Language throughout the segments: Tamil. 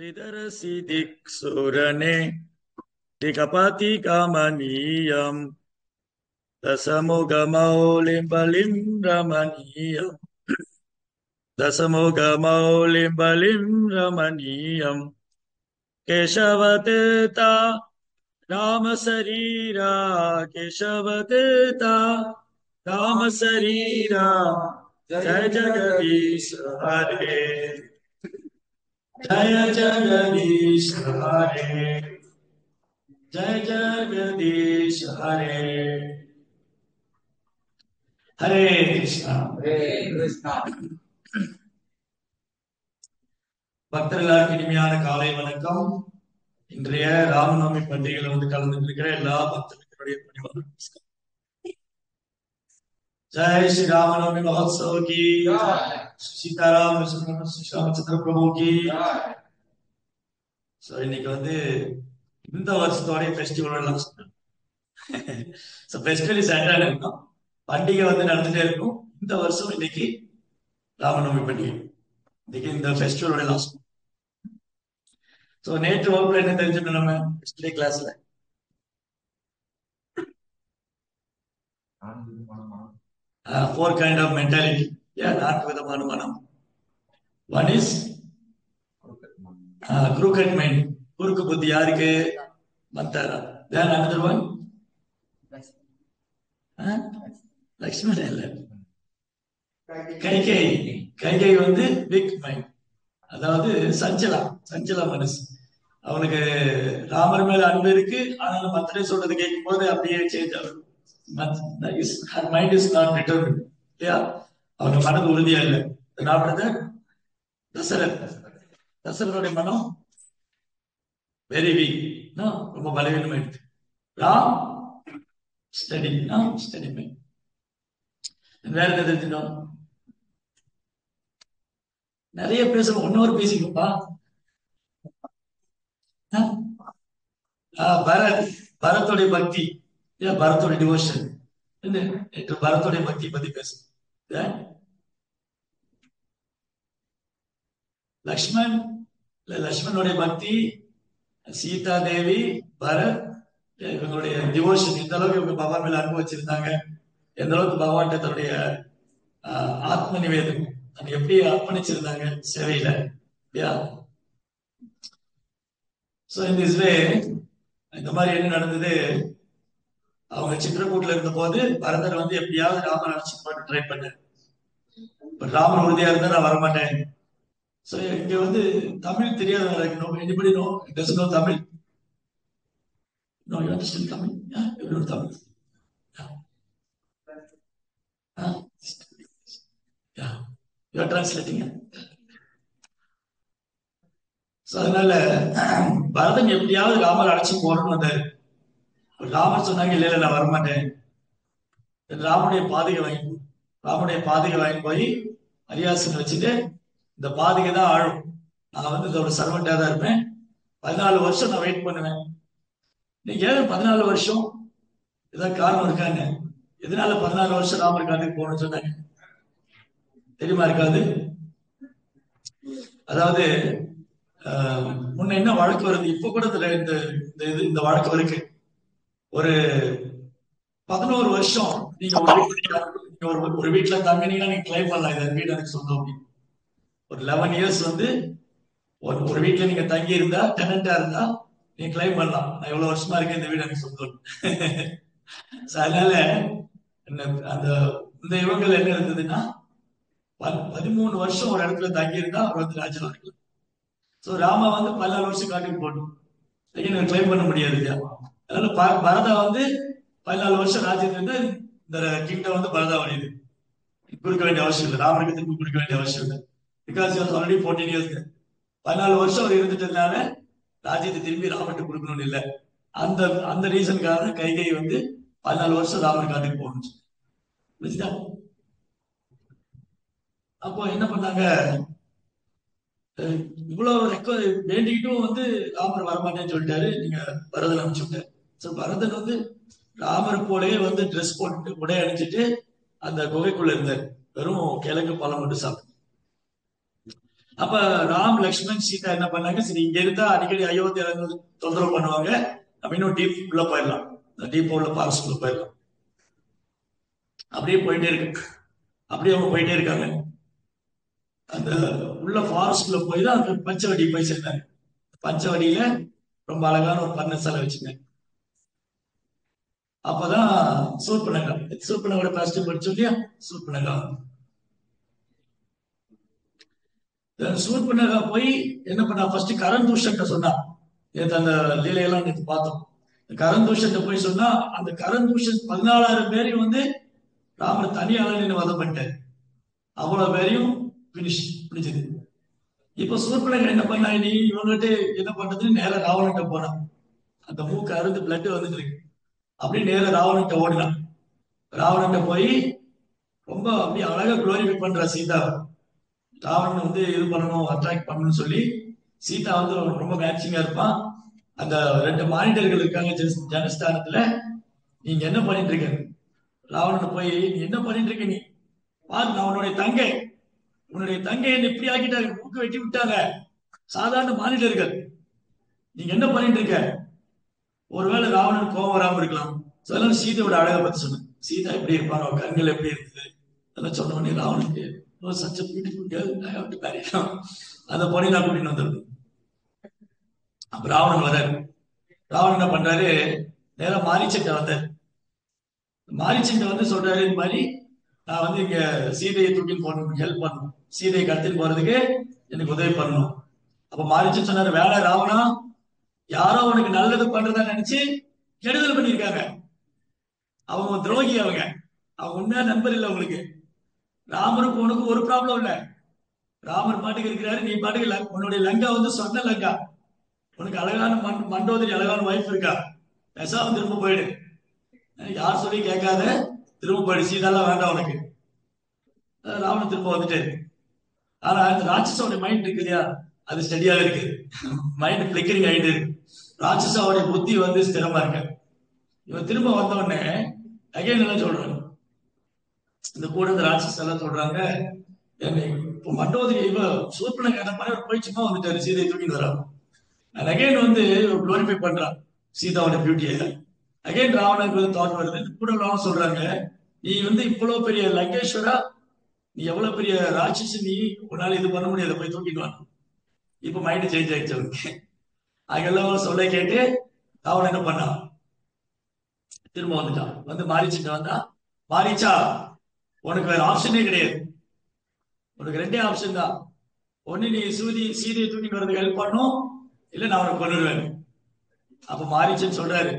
Vidarasi diksurane dikapati kamaniyam dasamogamaolimbalim ramaniyam dasamogamaolimbalim ramaniyam keshavateta ramasarira keshavateta ramasarira jaya jagadish hare jaya jagadish hare जय जगदीश हरे हरे कृष्णा பக்தர்களுக்கு இனிமையான காலை வணக்கம். இன்றைய ராமநவமி பண்டிகையில கலந்து இருக்கிற எல்லா பக்தர்களுடைய பணிவான நமஸ்காரம். जय श्री रामनवमी महोत्सव की सीताराम श्री रामचंद्र प्रभु की. இன்னைக்கு இந்த வருஷத்தோடைய ஃபெஸ்டிவல் எல்லாம் ஃபெஸ்டிவல் சென்டர் இருக்கும், பண்டிகை நடந்துட்டே இருக்கும். இந்த வருஷம் இன்னைக்கு ராமநவமி பண்டிகை, இன்னைக்கு இந்த ஃபெஸ்டிவலோட லாஸ்ட். நேற்று வகுப்புல என்ன தெரிஞ்சுக்கணும் நம்ம ஹிஸ்டரி கிளாஸ்ல? 4 kind of mentality. 4 விதமான மனம். One is crooked mind, குறுக்கு புத்தி. யாருக்கு? மந்தாரா. Then another one, லக்ஷ்மணன் இல்ல, கைகை வீக் மைண்ட், அதாவது சஞ்சல மனசு. அவனுக்கு ராமர் மேல அன்பு இருக்கு, ஆனாலும் மந்திரே சொல்றது கேட்கும் போது அப்படியே சேஞ்ச் ஆகும். மைண்ட் இஸ் நாட் டிட்டர்மின்ட், இல்லையா? அவங்க மனது உறுதியா இல்லை. தசரனுடைய மனம் வெரி வீக், ரொம்ப பலவீனமாயிடுது. Ram study mind. வேற என்ன தெரிஞ்சுக்கணும்? நிறைய பேசணும், ஒன்னொரு பேசிக்கப்பா. பரத்தோடைய பக்தி, பரத்தோடைய டிவோஷன். பரத்தோடைய பக்தி பத்தி பேச. லக்ஷ்மணனுடைய பக்தி, சீதா தேவி, பரத், இவங்களுடைய டிவோஷன், எந்த அளவுக்கு இவங்க பகவான் மேல அனுபவிச்சிருந்தாங்க, எந்த அளவுக்கு பகவான் தன்னுடைய ஆத்ம நிவேதம் எப்படி அர்ப்பணிச்சிருந்தாங்க சேவையில. இந்த மாதிரி என்ன நடந்தது? அவங்க சித்திரக்கூட்ல இருந்த போது பரதர் எப்படியாவது ராமன் அழைச்சிட்டு போட்டு ட்ரை பண்ண, பட் ராமன் உறுதியா இருந்தா நான் வரமாட்டேன். இங்க தமிழ் தெரியாத anybody know? It doesn't know Tamil? No, you understand Tamil? Yeah, you know Tamil. Yeah, you are translating it. அதனால பரதன் எப்படியாவது ராமர் அழைச்சி போறோம்னு வந்தாரு. ராமர் சொன்னாங்க, இல்ல நான் வரமாட்டேன். ராமனுடைய பாதுகை வாங்கி போய் அரியாசன் வச்சுட்டு, இந்த பாதுகை தான் ஆழும், நான் இதோட சர்வெண்டா தான் இருப்பேன், 14 வருஷம் நான் வெயிட் பண்ணுவேன். நீங்க ஏன் 14 வருஷம்? ஏதாவது காரணம் இருக்காங்க? எதனால 14 வருஷம் ராமர் காட்டுக்கு போகணும்னு சொன்னாங்க தெரியுமா? இருக்காது. அதாவது முன்ன என்ன வழக்கு வருது, இப்ப கூட இந்த வழக்கு இருக்கு. ஒரு 11 வருஷம் நீங்க ஒரு வீட்டுல தங்கினீங்கன்னா நீங்க கிளைம் பண்ணலாம், இந்த வீடு எனக்கு சொந்தம் அப்படின்னு. ஒரு 11 இயர்ஸ் ஒரு வீட்டுல நீங்க தங்கி இருந்தா, டெனண்டா இருந்தா நீங்க கிளைம் பண்ணலாம், நான் எவ்வளவு வருஷமா இருக்கேன், இந்த வீடு எனக்கு சொந்தம். அதனால இந்த இவங்கள் என்ன இருந்ததுன்னா, 13 வருஷம் ஒரு இடத்துல தங்கி இருந்தா அவர் ராஜா இருக்கலாம். ராமா 14 வருஷம் காட்டுக்கு போடணும், கிளைம் பண்ண முடியாது இல்லையா? அதனால பரதா 14 வருஷம் ராஜ்யத்துல இருந்து இந்த கிங்டம் பரதா வழியுது. கொடுக்க வேண்டிய அவசியம் இல்லை, ராமருக்கு திரும்ப கொடுக்க வேண்டிய அவசியம் இல்லை. பிகாஸ் ஆல்ரெடி 14 இயர்ஸ், 14 வருஷம் அவர் இருந்துட்டதுனால ராஜ்யத்தை திரும்பி ராமர்கிட்ட கொடுக்கணும்னு இல்லை. அந்த ரீசனுக்காக கைகை 14 வருஷம் ராமர் காட்டுக்கு போகணும். அப்போ என்ன பண்ணாங்க, இவ்வளவு வேண்டிக்கிட்டும் ராமர் வரமாட்டேன்னு சொல்லிட்டாரு. நீங்க பரதன் அனுப்பிச்சு விட்டாரு. பரதன் ராமர் போலயே ட்ரெஸ் போட்டு உடை அணிஞ்சிட்டு அந்த குகைக்குள்ள இருந்தாரு. வெறும் கிழங்கு பழம் மட்டும் சாப்பிட்டு. அப்ப ராம், லக்ஷ்மண், சீதா என்ன பண்ணாங்க, சரி இங்க இருந்தா அடிக்கடி அயோத்தி தொந்தரவு பண்ணுவாங்க, அப்படின்னு டீப் உள்ள போயிடலாம், டீப் உள்ள ஃபாரஸ்ட் உள்ள போயிடலாம். அப்படியே போயிட்டே இருக்கு. அப்படியே அவங்க போயிட்டே இருக்காங்க. அந்த உள்ள ஃபாரஸ்ட்ல போய் தான் அந்த பஞ்சவடி போய் சேர்ந்தாங்க. பஞ்சவடியில ரொம்ப அழகான ஒரு பர்ணசாலை வச்சுங்க. அப்பதான் சூர்பனகா, சூர்பனகோட பாசிட்டிவ் படிச்சோம் இல்லையா, சூர்பனகா. சூர்பனகா போய் என்ன பண்ணா, ஃபர்ஸ்ட் கரந்தூஷன் சொன்னா. நேற்று அந்த லீலையெல்லாம் நேற்று பார்த்தோம். கரந்தூஷன் போய் சொன்னா, அந்த கரந்தூஷன் 14,000 பேரையும் வந்து ராமர் தனியால நின்று வதம் பண்ணிட்டாரு. அவ்வளவு பேரையும் பினிஷ் பிடிச்சது. இப்ப சூர்பனகா என்ன பண்ணா, நீ இவங்ககிட்ட என்ன பண்றதுன்னு நேர ராவணன்ட்ட போனான். அந்த மூக்கு அறுந்து பிளட் வந்துட்டு இருக்கு. அப்படியே நேர ராவணன்ட்ட ஓடினான். ராவணன்ட்ட போய் ரொம்ப அப்படியே அழகா குளோரிஃபை பண்ற சீதா. ராவணன் வந்து இது பண்ணணும், அட்ராக்ட் பண்ணணும்னு சொல்லி சீதா வந்து ரொம்ப மேட்சிங்கா இருப்பான். அந்த 2 மானிட்டர்கள் இருக்காங்க ஜனஸ்தானத்துல. நீங்க என்ன பண்ணிட்டு இருக்க? ராவணன் போய், நீ என்ன பண்ணிட்டு இருக்க? நீ பாரு, நான் உன்னுடைய தங்கை என்ன இப்படி ஆக்கிட்டாங்க, மூக்கு வெட்டி விட்டாங்க. சாதாரண மானிட்டர்கள், நீங்க என்ன பண்ணிட்டு இருக்க? ஒருவேளை ராவணன் கோபம் வராம இருக்கலாம். அதெல்லாம் சீதையோட அழகை பத்தி சொன்னேன். சீதா எப்படி இருப்பாங்க, அவ கண்கள் எப்படி இருக்குது, அதெல்லாம் சொன்ன உடனே ராவனுக்கு such beautiful girl, I have to marry. அந்த பொண்ணை நான் கூட்டிட்டு வந்துருது. அப்ப ராவணன் வர்றாரு. ராவணன் என்ன பண்றாரு, நேரா மாரிச்சட்டை வந்தார். மாரிச்சட்டை வந்து சொல்றாரு, இந்த மாதிரி நான் வந்து இங்க சீதையை தூக்கின்னு போகணும், ஹெல்ப் பண்ணணும், சீதையை கடத்தின்னு போறதுக்கு எனக்கு உதவி பண்ணணும். அப்ப மாரிச்சன் சொன்னாரு, வேலை ராவணா, யாரோ உனக்கு நல்லது பண்றதா நினைச்சு கெடுதல் பண்ணிருக்காங்க. அவங்க துரோகி, அவங்க உண்மையா நண்பர் இல்ல உங்களுக்கு. ராமருக்கு உனக்கு ஒரு ப்ராப்ளம் இல்ல. ராமர் பாட்டுக்கு இருக்கிறாரு, நீ பாட்டுக்கு உன்னுடைய லங்கா வந்து சொன்ன லங்கா. உனக்கு அழகான மண்டோதரி, அழகான வைஃப் இருக்கா. பேசாம திரும்ப போயிடு, யார் சொல்லி கேட்காத, திரும்ப போயிடு, சீதாலாம் வேண்டாம் உனக்கு. ராவணன் திரும்ப வந்துட்டு. ஆனா இந்த ராட்சசோட மைண்ட் இருக்கு இல்லையா, அது ஸ்டடியாக இருக்கு. மைண்ட் பிளிக்கரிங் ஆயிட்டு இருக்கு. ராட்சசாவுடைய புத்தி வந்து ஸ்திரமா இருக்கு. இவன் திரும்ப வந்த உடனே அகைன் எல்லாம் சொல்றாங்க, இந்த கூட இந்த ராட்சஸ் எல்லாம் சொல்றாங்க, இப்போ மண்டோதரி இவ சூர்பனகா என்ன பண்ண, போய் சும்மா வந்துட்டாரு, சீதையை தூக்கிட்டு வரான். அகைன் வந்து குளோரிஃபை பண்றான் சீதாவோட பியூட்டியை. அகைன் ராவணனுக்கு வந்து தாட் வருது. கூட ராவணன் சொல்றாங்க, நீ வந்து இவ்வளவு பெரிய லங்கேஸ்வரா, நீ எவ்வளவு பெரிய ராட்சசி, நீ உன்னால இது பண்ண முடியாது, போய் தூக்கிட்டு வாங்க. இப்ப மைண்ட் சேஞ்ச் ஆயிடுச்சு அவனுக்கு. அங்கெல்லாம் சொல்ல கேட்டு ராவணன் என்ன பண்ணான், திரும்ப வந்துட்டான். வந்து மாரிச்சுட்டு வந்தா, மாரிச்சா உனக்கு வேற ஆப்ஷனே கிடையாது, உனக்கு 2 ஆப்ஷன் தான். ஒண்ணு நீ சீதையை தூக்கிட்டு வரதுக்கு ஹெல்ப் பண்ணும், இல்ல நான் உனக்கு கொண்டுடுவேன். அப்ப மாரிச்சன் சொல்றாரு,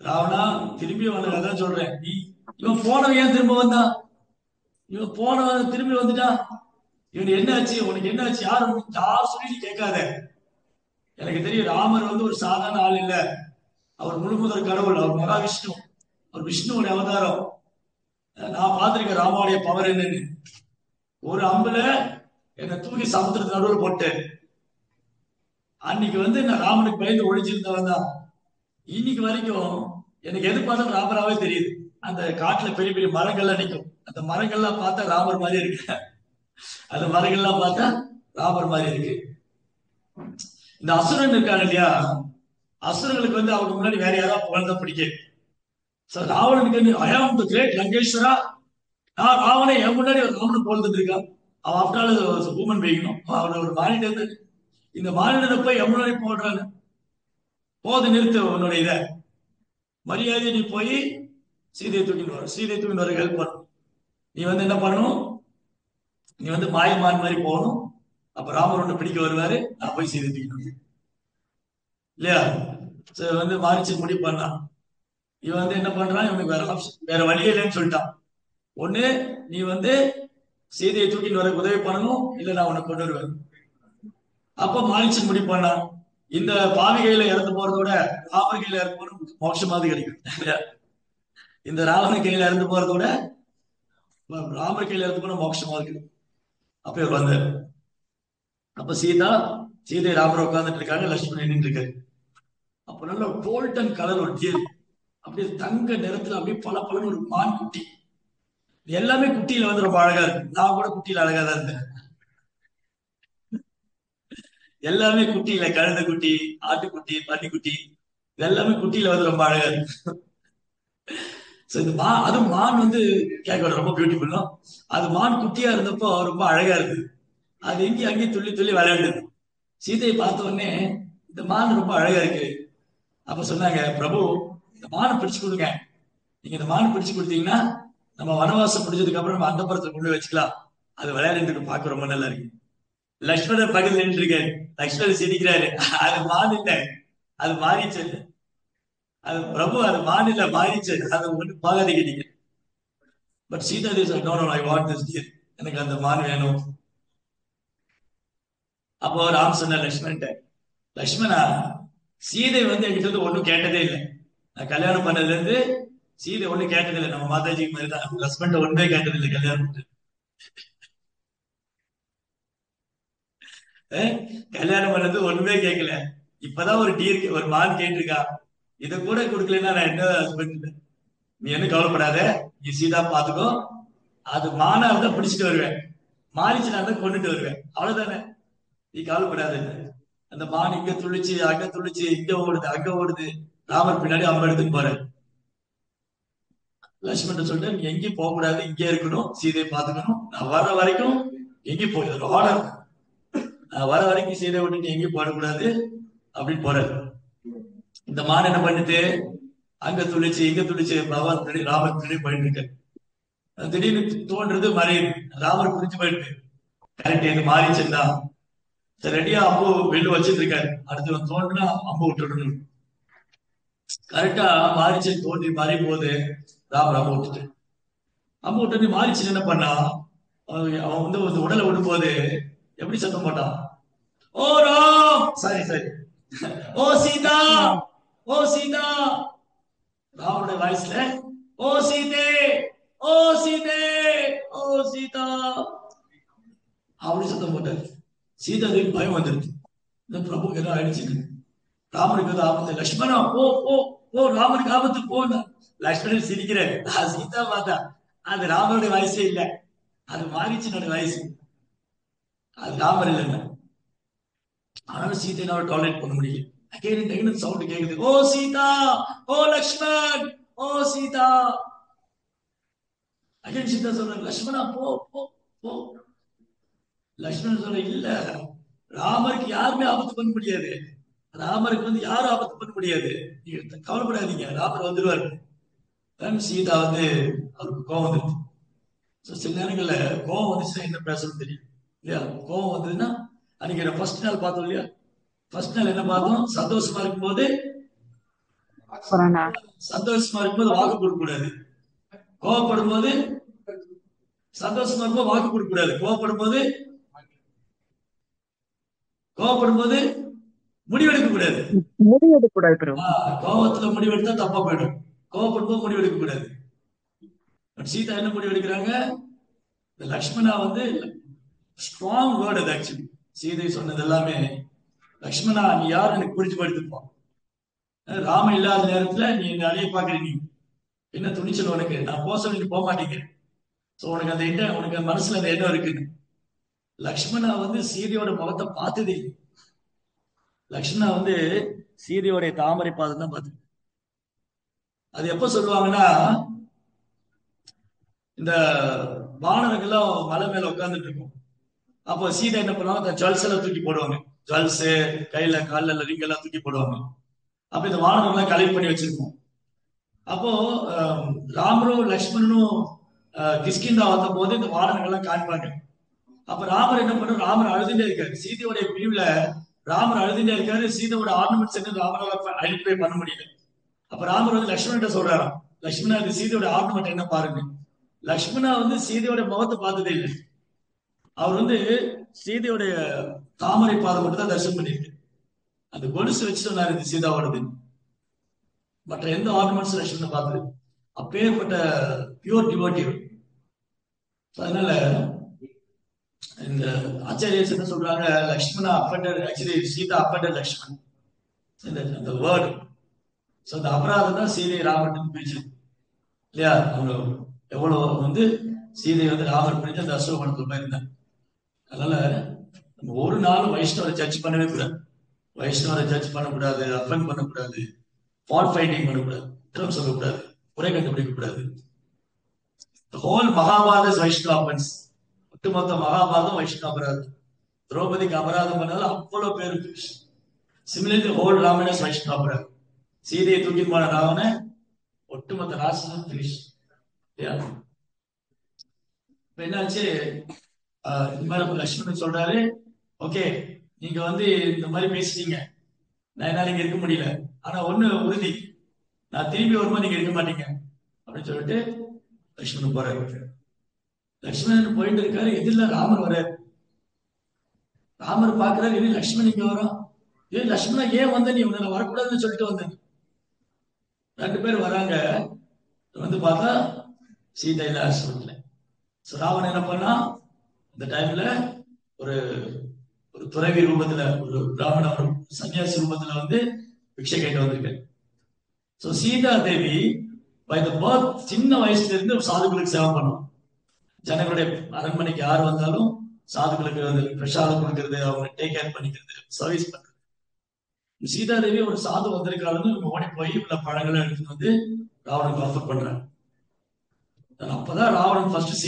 ராவணா திரும்பி உனக்கு அதான் சொல்றேன், நீ இவன் போனவன் ஏன் திரும்ப வந்தான், இவன் போனவன் திரும்பி வந்துட்டான், இவன் என்ன ஆச்சு, உனக்கு என்ன ஆச்சு, யார் சொல்லி கேட்காத. எனக்கு தெரியும், ராமர் வந்து ஒரு சாதாரண ஆள் இல்ல, அவர் முழுமுதற் கடவுள், அவர் மகாவிஷ்ணு, அவர் விஷ்ணுவோட அவதாரம். நான் பார்த்திருக்கேன் ராமாவுடைய பவர் என்னன்னு. ஒரு அம்புல என்னை தூக்கி சமுத்திரத்து நடுவில் போட்டு, அன்னைக்கு வந்து நான் ராமனுக்கு பயந்து ஒழிச்சிருந்தவன் தான். இன்னைக்கு வரைக்கும் எனக்கு எது பார்த்தாலும் ராமராவே தெரியுது. அந்த காட்டுல பெரிய பெரிய மரங்கள்லாம் நிற்கும், அந்த மரங்கள்லாம் பார்த்தா ராமர் மாதிரி இருக்கு. அந்த மரங்கள்லாம் பார்த்தா ராமர் மாதிரி இருக்கு. இந்த அசுரன் இருக்காங்க இல்லையா, அசுரங்களுக்கு வந்து அவங்க முன்னாடி வேற யாராவது புகழ்ந்தா பிடிக்கும். ராவணனுக்கு ஐ ஆம் தி கிரேட் லங்கேஸ்வரா, நான் ராவணன் என் முன்னாடி ஒரு ராவணன் புகழ்ந்துட்டு இருக்கான். அவன் ஆஃப்டர் ஹியூமன் பீயிங், அவன் ஒரு மானிடர். இந்த மானிடரை போய் என் முன்னாடி போடுறாங்க. போது, நிறுத்து உன்னுடைய இதை, மரியாதை, நீ போய் சீதையை தூக்கிட்டு வர, சீதையை தூக்கிட்டு வர ஹெல்ப் பண்ணும். நீ வந்து என்ன பண்ணணும், நீ வந்து மாயமான் மாதிரி போகணும். அப்ப ராமர் ஒண்ணு பிடிக்க வருவாரு, நான் போய் சீதை தூக்கிட்டு வந்து இல்லையா. வந்து மாறிச்சு முடிவு பண்ணான். இவன் வந்து என்ன பண்றான், இவனுக்கு வேற ஆப்ஷன், வேற வழியே இல்லைன்னு சொல்லிட்டான். ஒண்ணு நீ வந்து சீதையை தூக்கிட்டு வர உதவி பண்ணணும், இல்ல நான் உனக்கு கொண்டு வருவேன். அப்ப மாறிச்சு முடிவு பண்ணான், இந்த பாவி கையில இறந்து போறதோட ராமர் கையில இறந்து போறது மோட்சமாவது கிடைக்கும். இந்த ராவணன் கையில இறந்து போறதோட ராமர் கையில இறந்து போன மோட்சமாவது கிடைக்கும். அப்ப இவர் வந்தார். அப்ப சீதை ராமர் உட்கார்ந்துட்டு இருக்காங்க, லட்சுமணன் நின்று இருக்காரு. அப்ப நல்ல கோல்டன் கலர் ஒரு தேர், அப்படியே தங்க நிறத்துல அப்படியே பல பலன்னு ஒரு மான் குட்டி. எல்லாமே குட்டியில வந்து ரொம்ப அழகா இருக்கு. நான் கூட குட்டியில அழகா தான் இருந்தேன். எல்லாமே குட்டியில, கழுத குட்டி, ஆட்டுக்குட்டி, பன்னிக்குட்டி, இது எல்லாமே குட்டியில வந்து ரொம்ப அழகா இருக்கு. So இந்த அது மான் வந்து கேட்க ரொம்ப பியூட்டிஃபுல்லும். அது மான் குட்டியா இருந்தப்போ ரொம்ப அழகா இருக்கு. அது இங்கேயும் அங்கேயும் துள்ளி துள்ளி விளையாடுது. சீதையை பார்த்த உடனே இந்த மான் ரொம்ப அழகா இருக்கு. அப்ப சொன்னாங்க, பிரபு இந்த மானை பிடிச்சு கொடுங்க. நீங்க இந்த மானை பிடிச்சு கொடுத்தீங்கன்னா நம்ம வனவாசம் முடிஞ்சதுக்கு அப்புறம் நம்ம அந்தப்புறத்துல கொண்டு போய் வச்சுக்கலாம். அது விளையாடுறதுக்கு பார்க்க ரொம்ப நல்லா இருக்கு. லக்ஷ்மணர் பக்கத்துல நின்று இருக்காரு. லக்ஷ்மணர் சிரிக்கிறாரு. அது மான் இல்ல, அது மாறிச்சு. அது பிரபு, அது மான் இல்ல, மாறிச்சு. அது ஒண்ணு பாகாதீங்க நீங்க. But Sita Devi no no I want this dear, எனக்கு அந்த மான் வேணும். அப்போ ராம் சொன்ன லக்ஷ்மண்ட, லக்ஷ்மணா, சீதை வந்து என்கிட்ட இருந்து ஒண்ணும் கேட்டதே இல்லை. நான் கல்யாணம் பண்ணதுல இருந்து சீதை ஒண்ணு கேட்டது இல்லை. நம்ம மாதாஜி மாதிரி தான், ஹஸ்பண்ட் ஒண்ணுமே கேட்டது இல்லை கல்யாணம் பண்ணது. கல்யாணம் பண்ணது ஒண்ணுமே கேட்கல. இப்பதான் ஒரு டீர் ஒரு மான் கேட்டிருக்கா. இதை கூட கொடுக்கலன்னா நான் என்ன ஹஸ்பண்ட்? நீ என்ன கவலைப்படாத, நீ சீதா பாத்துக்கோ. அது மானா இருந்தா பிடிச்சிட்டு வருவேன், மாறிச்சுனா தான் கொண்டுட்டு வருவேன், அவ்வளவுதானே, நீ கவலைப்படாத. அந்த மான் இங்க துள்ளிச்சு, அங்க துள்ளிச்சு, இங்க ஓடுது, அங்க ஓடுது. ராமர் பின்னாடி அம்ப எடுத்துட்டு போறேன். லட்சுமணன் சொல்லிட்டு, நீ எங்கேயும் போக கூடாது, இங்கே இருக்கணும், சீதையை பாத்துக்கணும். நான் வர்ற வரைக்கும் எங்கேயும் போய் ஆர்டர், நான் வர வரைக்கும் சீதை விட்டு எங்கேயும் போடக்கூடாது அப்படின்னு போறாரு. இந்த மான் என்ன பண்ணுது, அங்க துளிச்சு இங்க துளிச்சு பகவான் பின்னாடி ராமர் பின்னாடி போயிட்டு இருக்காரு. திடீர்னு தோன்றது மறையுது. ராமர் புரிஞ்சு போயிட்டு கரெக்ட் இது மாறிச்சுன்னா ரெடியா அம்பு வெளில வச்சுட்டு இருக்காரு. அடுத்து தோன்றுனா அம்பு விட்டுடணும். கரெக்டா மாறிச்சு தோன்றி மறையும் போது ராமர் அம்பு விட்டுட்டு, அம்பு விட்டு மாறிச்சு என்ன பண்ணா, அவன் வந்து உடலை விடும்போது எப்படி சத்தம் போட்டான், ஓ ராம், சாரி சாரி, ஓ சீதா, ஓ சீதா. ராமனுடைய வாய்ஸ்ல ஓ சீதே, ஓ சீதே, ஓ சீதா அப்படி சத்தம் போட்டாரு. சீதா தேவி பயம் வந்துருச்சு. இந்த பிரபுக்கு ஏதோ ஆயிடுச்சு, ராமனுக்கு ஏதோ ஆபத்து. லட்சுமணா போ போ போ, ராமனுக்கு ஆபத்து போன. லட்சுமணன் சிரிக்கிறாரு. சீதா பார்த்தா அது ராமனுடைய வயசே இல்ல, அது மாறிச்சுனோட வயசு, அது ராமர் இல்லைங்க. ஆனாலும் சீதை அவரை டாலரேட் பண்ண முடியல. அகைன் சவுண்ட் கேக்குது, ஓ சீதா, ஓ லக்ஷ்மண், ஓ சீதா. அகைன் சீதா சொல்ற, லக்ஷ்மணா போ போ போ. லக்ஷ்மணன் சொல்ற, இல்ல, ராமருக்கு யாருமே ஆபத்து பண்ண முடியாது, ராமருக்கு வந்து யாரும் ஆபத்து பண்ண முடியாது, நீங்க கவலைப்படாதீங்க, ராமர் வந்துருவாரு. சீதா வந்து அவருக்கு கோவம் வந்துருச்சு. சில நேரங்கள்ல கோவம் வந்துச்சுன்னா என்ன பேசணும்னு தெரியும் இல்லையா. கோவம் வந்ததுன்னா, அன்னைக்கு ஃபர்ஸ்ட் நாள் பார்த்தோம் இல்லையா, ஃபர்ஸ்ட் நாள் என்ன பார்த்தோம், சந்தோஷமா இருக்கும்போது சந்தோஷமா இருக்கும்போது வாக்கு கொடுக்க கூடாது, கோவப்படும் போது சந்தோஷமா இருக்கும்போது வாக்கு கொடுக்க கூடாது, கோவப்படும் போது முடிவெடுக்க கூடாது, கோவத்துல முடிவெடுத்தா தப்பா போயிடும், கோவப்படும் போது முடிவெடுக்க கூடாது. சீதா என்ன முடிவெடுக்கிறாங்க, லக்ஷ்மணா வந்து ஸ்ட்ராங் வேர்டு அது. ஆக்சுவலி சீதை சொன்னது எல்லாமே, லக்ஷ்மணா நீ யாரும் எனக்கு புரிஞ்சு படுத்துப்போம், ராம இல்லாத நேரத்துல நீ என்ன அடைய பாக்குறீங்க, என்ன துணிச்சல் உனக்கு, நான் போக சொல்லி போக மாட்டீங்க. சோ உனக்கு அந்த எண்ணம், உனக்கு மனசுல அந்த எண்ணம் இருக்குன்னு. லக்ஷ்மணா வந்து சீதையோட முகத்தை பார்த்ததே, லக்ஷ்மணா வந்து சீதையோடைய தாமரை பாதம் தான் பார்த்து. அது எப்ப சொல்லுவாங்கன்னா, இந்த வானவர்கள்லாம் மலை மேல உட்கார்ந்துட்டு இருக்கும். அப்போ சீதை என்ன பண்ணுவாங்க, அந்த ஜுவல்ஸ் எல்லாம் தூக்கி போடுவாங்க, ஜுவல்ஸ் கையில காலில் ரிங் எல்லாம் தூக்கி போடுவாங்க. அப்ப இந்த வானவர்கள்லாம் கலெக்ட் பண்ணி வச்சிருக்கோம். அப்போ ராமரும் லக்ஷ்மணனும் கிஷ்கிந்தா வந்த போது இந்த வானவர்கள்லாம் காண்பாங்க. அப்ப ராமர் என்ன பண்ண, ராமர் அழுதுட்டே இருக்காரு, சீதையோடைய பிரிவுல ராமர் அழுதுட்டே இருக்காரு. சீதையோட ஆர்னமெண்ட்ஸ் என்ன ராமரால ஐடென்டிஃபை பண்ண முடியல. அப்ப ராமர் வந்து லக்ஷ்மணன் சொல்றாராம், லக்ஷ்மணா இது சீதையோட ஆர்னமெண்ட் என்ன பாருங்க. லக்ஷ்மணா வந்து சீதையோட முகத்தை பார்த்ததே இல்லை, அவர் வந்து சீதையோடைய தாமரை பாதம் மட்டும் தான் தரிசனம் பண்ணிருக்கு. அந்த கொலுசு வச்சு சொன்னாரு இது சீதாவோடது, மற்ற எந்த ஆர்னமெண்ட்ஸ் லட்சுமணனை பார்த்தது. அப்பேற்பட்ட பியூர் டிவோட்டிவ். அதனால இந்த ஆச்சாரியர்ஸ் என்ன சொல்றாங்க, லக்ஷ்மணா அப்பண்டர், ஆக்சுவலி சீதா அப்பண்டர் லக்ஷ்மண், அந்த வேர்டு. ஸோ அந்த அபராதம் தான் சீதை ராமன் பிரிச்சு இல்லையா. அவங்க எவ்வளவு வந்து சீதை வந்து ராமர் பிரிஞ்சு அந்த அசோகவனத்துல போயிருந்தாங்க. அதனால ஒரு நாள் வைஷ்ணவரை ஜட்ஜ் பண்ணவே கூடாது. வைஷ்ணவரை ஜட்ஜ் பண்ணக்கூடாது, அஃபெண்ட் பண்ணக்கூடாது, ஃபால்ட் ஃபைண்டிங் பண்ணக்கூடாது, குற்றம் சொல்லக்கூடாது, குறை கண்டுபிடிக்க கூடாது. ஹோல் மகாபாரத வைஷ்ணவ அஃபென்ஸ். ஒட்டுமொத்த மகாபாரதம் வைஷ்ணவ அபராதம். திரௌபதிக்கு அபராதம் பண்ணாலும் அவ்வளவு பேரு. சிமிலர்லி ஹோல் ராமன் வைஷ்ணவ அபராதம். சீதையை தூக்கி போன ராவண ஒட்டுமொத்த ராசனம் பினிஷ். என்னாச்சு, இந்த மாதிரி லட்சுமணன் சொல்றாரு, ஓகே நீங்க வந்து இந்த மாதிரி பேசிட்டீங்க, நான் என்னால இங்க இருக்க முடியல, ஆனா ஒண்ணு உறுதி, நான் திரும்பி வரும்போது நீங்க இருக்க மாட்டீங்க அப்படின்னு சொல்லிட்டு லட்சுமணன் போறாரு. லட்சுமணன் போயிட்டு இருக்காரு, எதிரில ராமர் வர்றாரு. ராமர் பாக்குறாரு, இது லட்சுமணன் இங்க வரும். ஏன் லட்சுமணா ஏன் வந்த, நீ உன்னை வரக்கூடாதுன்னு சொல்லிட்டு வந்தேன். ரெண்டு பேரும் வராங்க, வந்து பார்த்தா சீதை இல்ல, ஹஸ்பண்ட்ல. ராவணன் என்ன பண்ணா, இந்த டைம்ல ஒரு ஒரு துறவி ரூபத்துல, ஒரு பிராமண ஒரு சன்னியாசி ரூபத்துல வந்து பிக்ஷை கேட்டு வந்திருக்காரு. So Sita Devi by the birth சின்ன வயசுல இருந்து சாதுக்களுக்கு சேவை பண்ணும். ஜனங்களுடைய அரண்மனைக்கு யார் வந்தாலும் சாதுக்களுக்கு வந்து பிரசாதம் கொடுக்கறது, அவங்க டேக் கேர் பண்ணிக்கிறது, சர்வீஸ் பண்றது. சீதா தேவி ஒரு சாது வந்திருக்காருன்னு இவங்க ஓடி போய் உள்ள பழங்களை எடுத்துட்டு வந்து ராவணனுக்கு ஆஃபர் பண்றாங்க. அப்பதான் ராவணன் ஃபர்ஸ்ட்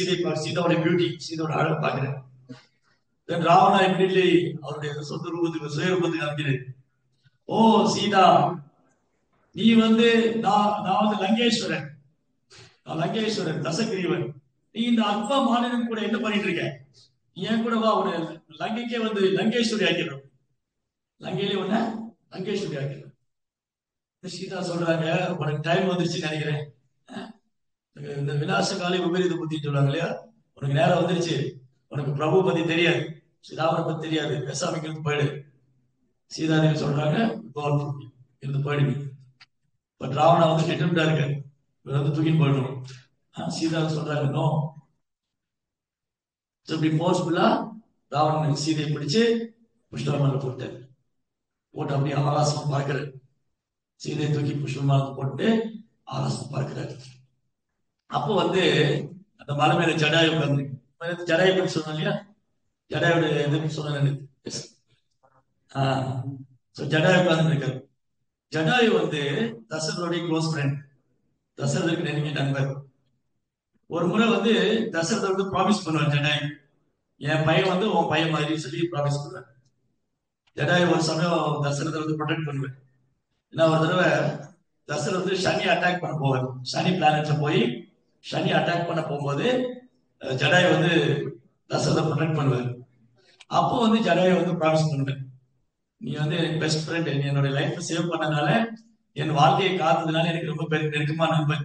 சீதாவுடைய பியூட்டி, சீதாவோட அழகை பாக்குறேன். ராவணா இமிடியட்லி அவருடைய சொந்த ரூபத்துக்கு, சுயரூபத்துக்கு காமிக்கிறேன். ஓ சீதா, நீ வந்து நான் வந்து லங்கேஸ்வரன், நான் லங்கேஸ்வரன் தசகிரீவன், நீ இந்த அற்ப மாநிலம் கூட என்ன பண்ணிட்டு இருக்க, என் கூட வா, ஒரு லங்கைக்கே வந்து லங்கேஸ்வரி ஆக்கிடும், லங்கையிலே ஒண்ணு லங்கேஸ்வரி ஆக்கிடும். சீதா சொல்றாங்க, உனக்கு டைம் வந்துருச்சுன்னு நினைக்கிறேன், இந்த விநாசகாலி விபரீத புத்தி சொல்லுவாங்க இல்லையா, உனக்கு நேரம் வந்துருச்சு, உனக்கு பிரபு பத்தி தெரியாது, ஸ்ரீராமரை பத்தி தெரியாது, பேசாமிக்கு இருந்து போயிடு. சீதாதேவி சொல்றாங்க, இருந்து போயிடுங்க. பட் ராவணா வந்து டிட்டர்மிண்டா இருக்காரு, இவர் வந்து தூக்கின்னு போயிடணும். சீதா சொல்றாங்க நோ. இப்படி போர்ஸ்ஃபுல்லா ராவணன் சீதையை பிடிச்சு புஷ்பமாலை போட்டாரு. போட்டு அப்படியே ஆகாசமா பார்க்கிறாரு. சீதையை தூக்கி புஷ்பமாலை போட்டு ஆகாசமா பார்க்கிறாரு. அப்போ வந்து அந்த மலை மேல ஜடாயு உட்கார்ந்து, ஜடாயு பத்தி சொன்னோம் இல்லையா, ஜடாயோட எதுன்னு சொன்ன ஜடாயு உட்கார்ந்து இருக்காரு. ஜடாயு வந்து தசரதோடைய க்ளோஸ் ஃப்ரெண்ட், தசரதற்கு நெருங்கிய நண்பர். ஒரு முறை வந்து தசரதை வந்து ப்ராமிஸ் பண்ணுவார் ஜடாயு, என் பையன் வந்து உன் பையன் மாதிரி சொல்லி ப்ராமிஸ் பண்ணுவார். ஜடாயு ஒரு சமயம் தசரதை வந்து ப்ரொடெக்ட் பண்ணுவேன். ஏன்னா ஒரு தடவை தசரதை வந்து சனி அட்டாக் பண்ண போவார். சனி பிளானட்ல போய் சனி அட்டாக் பண்ண போகும்போது ஜடாயு வந்து தசரதை ப்ரொடெக்ட் பண்ணுவார். அப்போ வந்து ஜடாயு வந்து ப்ராமிஸ் பண்ணுவேன், நீ வந்து எனக்கு பெஸ்ட் ஃப்ரெண்ட், நீ என்னோட லைஃப் சேவ் பண்ணனால, என் வாழ்க்கையை காத்ததுனால எனக்கு ரொம்ப நெருக்கமான நண்பன்,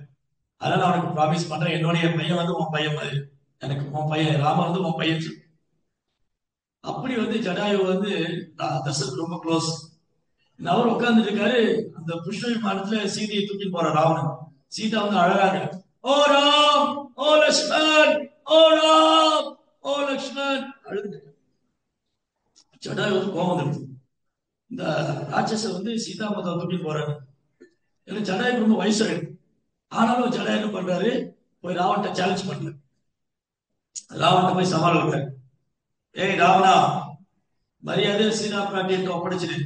அதனால அவனுக்கு ப்ராமிஸ் பண்றேன், என்னுடைய பையன் வந்து உன் பையன் மாதிரி, எனக்கு உன் பையன் ராம வந்து உன் பையன். அப்படி வந்து ஜடாயு வந்து தசரத் ரொம்ப க்ளோஸ். அவர் உட்கார்ந்துட்டு இருக்காரு, அந்த புஷ்ப விமானத்துல சீதையை தூக்கி போற ராவணன். சீதா வந்து அழகாங்க, ஓ ராம், ஓ லக்ஷ்மண், ஓ ராம், ஓ லக்ஷ்மண் அழுது. ஜடாயு வந்து கோபம் வந்துடுது, இந்த ராட்சச வந்து சீதா மாதா தூக்கி போறாரு. ஏன்னா ஜடாயு ரொம்ப வயசாயிடும். ஆனாலும் ஜடாயு என்ன பண்றாரு, போய் ராவண்ட சேலஞ்ச் பண்றாரு. ராவண்ட போய் சவால் விடுறாரு, ஏய் ராவணா, மரியாதை சீதா பிராட்டியை ஒப்படைச்சிடு,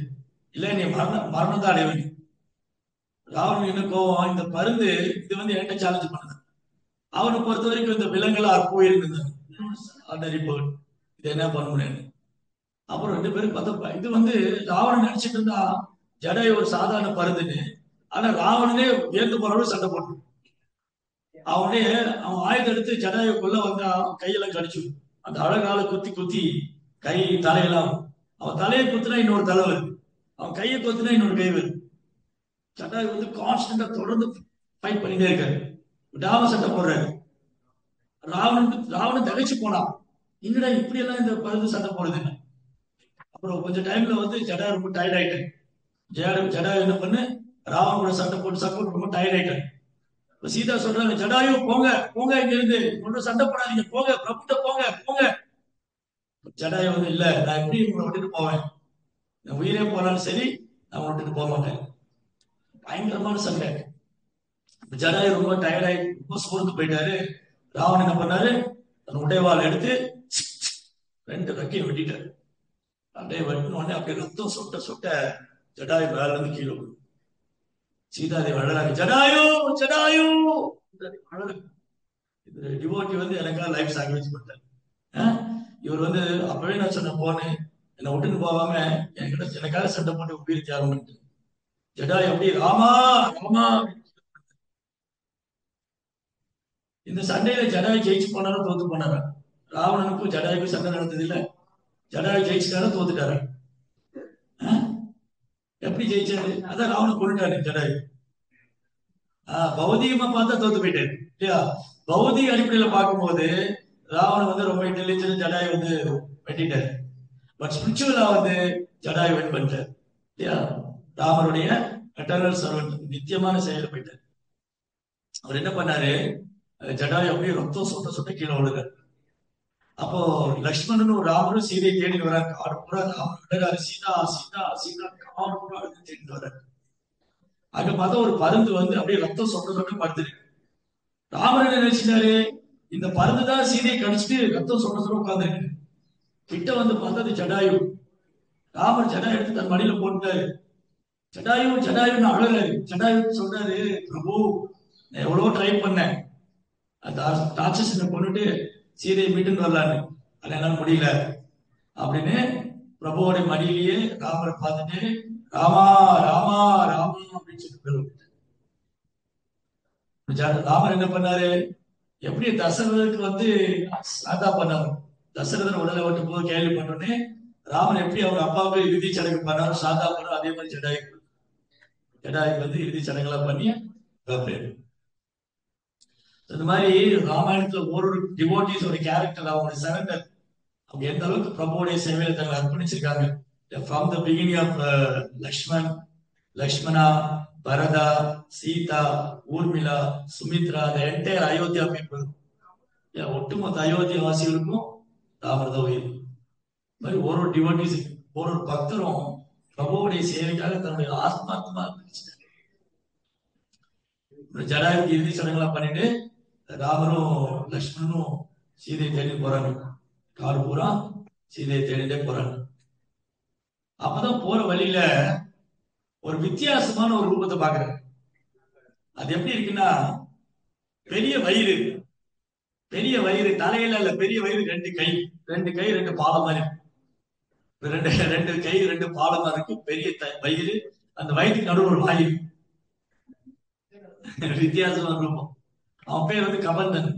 இல்ல நீ மரணம் தான் அடைவன். ராவணன் என்ன கோவம், இந்த பருந்து இது வந்து என்கிட்ட சேலஞ்ச் பண்ணுது, அவனை பொறுத்த வரைக்கும் இந்த விலங்குகள் போயிருந்தது, இது என்ன பண்ண முடியாது. அப்புறம் ரெண்டு பேரும் பார்த்தா இது வந்து ராவணன் நினைச்சிட்டு இருந்தா ஜடாயு ஒரு சாதாரண பருந்துன்னு, ஆனா ராவணனே வியந்து போறவங்க சண்டை போட்டு அவன் ஆயுதம் எடுத்து ஜடாயு கொல்ல வந்தா கையெல்லாம் கடிச்சு, அந்த அழகால குத்தி குத்தி கை தலையெல்லாம், அவன் தலையை குத்துனா இன்னொரு தலை வருது, அவன் கையை குத்துனா இன்னொரு கை வருது. ஜடாயு வந்து கான்ஸ்டன்டா தொடர்ந்து ஃபைட் பண்ணிட்டே இருக்காரு, விடாம சண்டை போடுறாரு. ராவணன் தகைச்சு போனான், என்னடா இப்படி எல்லாம் இந்த பருந்து சண்டை போடுதுன்னு. அப்புறம் கொஞ்சம் டைம்ல வந்து ஜடாயு ரொம்ப டயர்ட் ஆயிட்டேன். ஜடாயு என்ன பண்ணு, ராவணன் கூட சண்டை போட்டு சப்போர்ட் ரொம்ப டயர்ட் ஆயிட்டேன். சீதா சொல்றாங்க, ஜடாயு போங்க போங்க, இங்க இருந்து ஒன்றும் சண்டை போடாதீங்க, போங்க பிரபுட்ட போங்க போங்க. ஜடாயு வந்து இல்ல, நான் எப்படி உங்களை விட்டுட்டு போவேன், நான் உயிரே போனாலும் சரி நான் விட்டுட்டு போக மாட்டேன். பயங்கரமான சண்டை. ஜடாயு ரொம்ப டயர்டாயி ரொம்ப சோர்ந்து போயிட்டாரு. ராவணன் என்ன பண்ணாரு, தன் உடைவாள் எடுத்து ரெண்டு ரெக்கையை வெட்டிட்டாரு. அப்படியே வெட்டின உடனே அப்படியே ரத்தம் சொட்ட சொட்ட ஜடாயு மேல இருந்து கீழே விழும். சீதாதேவி அழறாங்க, ஜடாயு ஜடாயு அழறாங்க. இது டிவோட்டி வந்து எனக்காக லைஃப் சாக்ரிஃபைஸ் பண்ணிட்டாரு. இவர் வந்து அப்பவே நான் சொன்ன போனேன், என்னை விட்டுன்னு போகாம என்கிட்ட எனக்காக சண்டை போட்டு உயிர் தியாகம் பண்ணிட்டு ஜடாயு அப்படி ராமா ராமா. இந்த சண்டையில ஜடாயு ஜெயிச்சு போனாலும் தோத்து போனாரா? ராவணனுக்கும் ஜடாயுக்கும் சண்டை நடந்தது இல்ல, ஜடாயு ஜெயிச்சுட்டாரா தோத்துட்டாரா? எப்படி ஜெயிச்சாரு? அதான் ராவணன் கொண்டுட்டாரு ஜடாயு. பௌதிகமா பார்த்தா தோத்து போயிட்டாரு இல்லையா? பௌதிக அடிப்படையில பார்க்கும்போது ராவணன் வந்து ரொம்ப இன்டெலிஜென்ட், ஜடாயு வந்து வெட்டிட்டாரு. பட் ஸ்பிரிச்சுவலா வந்து ஜடாயு வென் பண்ணிட்டார் இல்லையா? ராமருடைய எட்டர்னல் சர்வன்ட், நித்தியமான செயல போயிட்டார். அவர் என்ன பண்ணாரு, ஜடாயு அப்படியே ரத்தம் சொட்ட சொட்ட கீழே விழுறாரு. அப்போ லக்ஷ்மணனும் ராமரும் சீதையை தேடி வர்றாரு. காடு பூரா ராமர் விடுறாரு, சீதா சீதா சீதா காடு பூரா தேடி வர்றாரு. அங்க பார்த்தா ஒரு பருந்து வந்து அப்படியே ரத்தம் சொட்ட சொட்ட படுத்துருக்கு. ராமர் என்ன நினைச்சிட்டாரு, இந்த பருந்து தான் சீதையை கடிச்சிட்டு ரத்தம் சொட்ட சொட்ட உட்கார்ந்துருக்கு. கிட்ட வந்து பார்த்தது ஜடாயு. ராமர் ஜடாயு எடுத்து தன் மடியில போட்டுட்டாரு. ஜடாயு ஜடாயுன்னு அழறாரு. ஜடாயு சொல்றாரு, பிரபு நான் எவ்வளவோ ட்ரை பண்ணேன், அந்த ராட்சசனை கொண்டுட்டு சீதையை மீட்டுன்னு வரலான்னு, அது என்னால முடியல அப்படின்னு பிரபுவோட மடியிலேயே ராமரை பார்த்துட்டு ராமா ராமா ராமா அப்படின்னு சொல்லி ராமர் என்ன பண்ணாரு, எப்படி தசரதருக்கு வந்து சாதா பண்ணாரு. தசரதர் உடலை விட்டு போது கேள்வி பண்ணோடனே ராமன் எப்படி அவங்க அப்பாவுக்கு இறுதி சடங்கு பண்ணாரு, சாதா பண்ணாரு, அதே மாதிரி ஜடாயுக்கு வந்து இறுதி சடங்குலாம் பண்ணி இந்த மாதிரி ராமாயணத்துல ஒரு டிவோட்டிஸோட கேரக்டர், அவங்களுடைய சரண்டர், அவங்க எந்த அளவுக்கு பிரபுவுடைய சேவையில தங்களை அர்ப்பணிச்சிருக்காங்க. From the beginning of Lakshmana, Bharata, Sita, Urmila, Sumitra, the entire Ayodhya people, ஒட்டுமொத்த அயோத்தியா வாசிகளுக்கும் ராமர் தான் உயிர். மாதிரி ஒரு டிவோட்டிஸ், ஒரு பக்தரும் பிரபுவுடைய சேவைக்காக தன்னுடைய ஆத்மார்த்தமா இருந்துச்சு. ஜடாயுக்கு இறுதி சடங்கெல்லாம் பண்ணிட்டு ராமரும் லக்ஷ்மணனும் சீதையை தேடி போறாங்க. காடு பூரா சீதையை தேடிட்டே போறாங்க. அப்பதான் போற வழியில ஒரு வித்தியாசமான ஒரு ரூபத்தை பாக்குறாங்க. அது எப்படி இருக்குன்னா, பெரிய வயிறு, பெரிய வயிறு, தலையில இல்ல, பெரிய வயிறு, ரெண்டு கை ரெண்டு பாலம் மாதிரி, ரெண்டு கை ரெண்டு பாலமா இருக்கு, பெரிய வயிறு, அந்த வயிற்றுக்கு நடுவில் ஒரு வாயு, வித்தியாசமான ரூபம். அவன் பேர் வந்து கபந்தன்.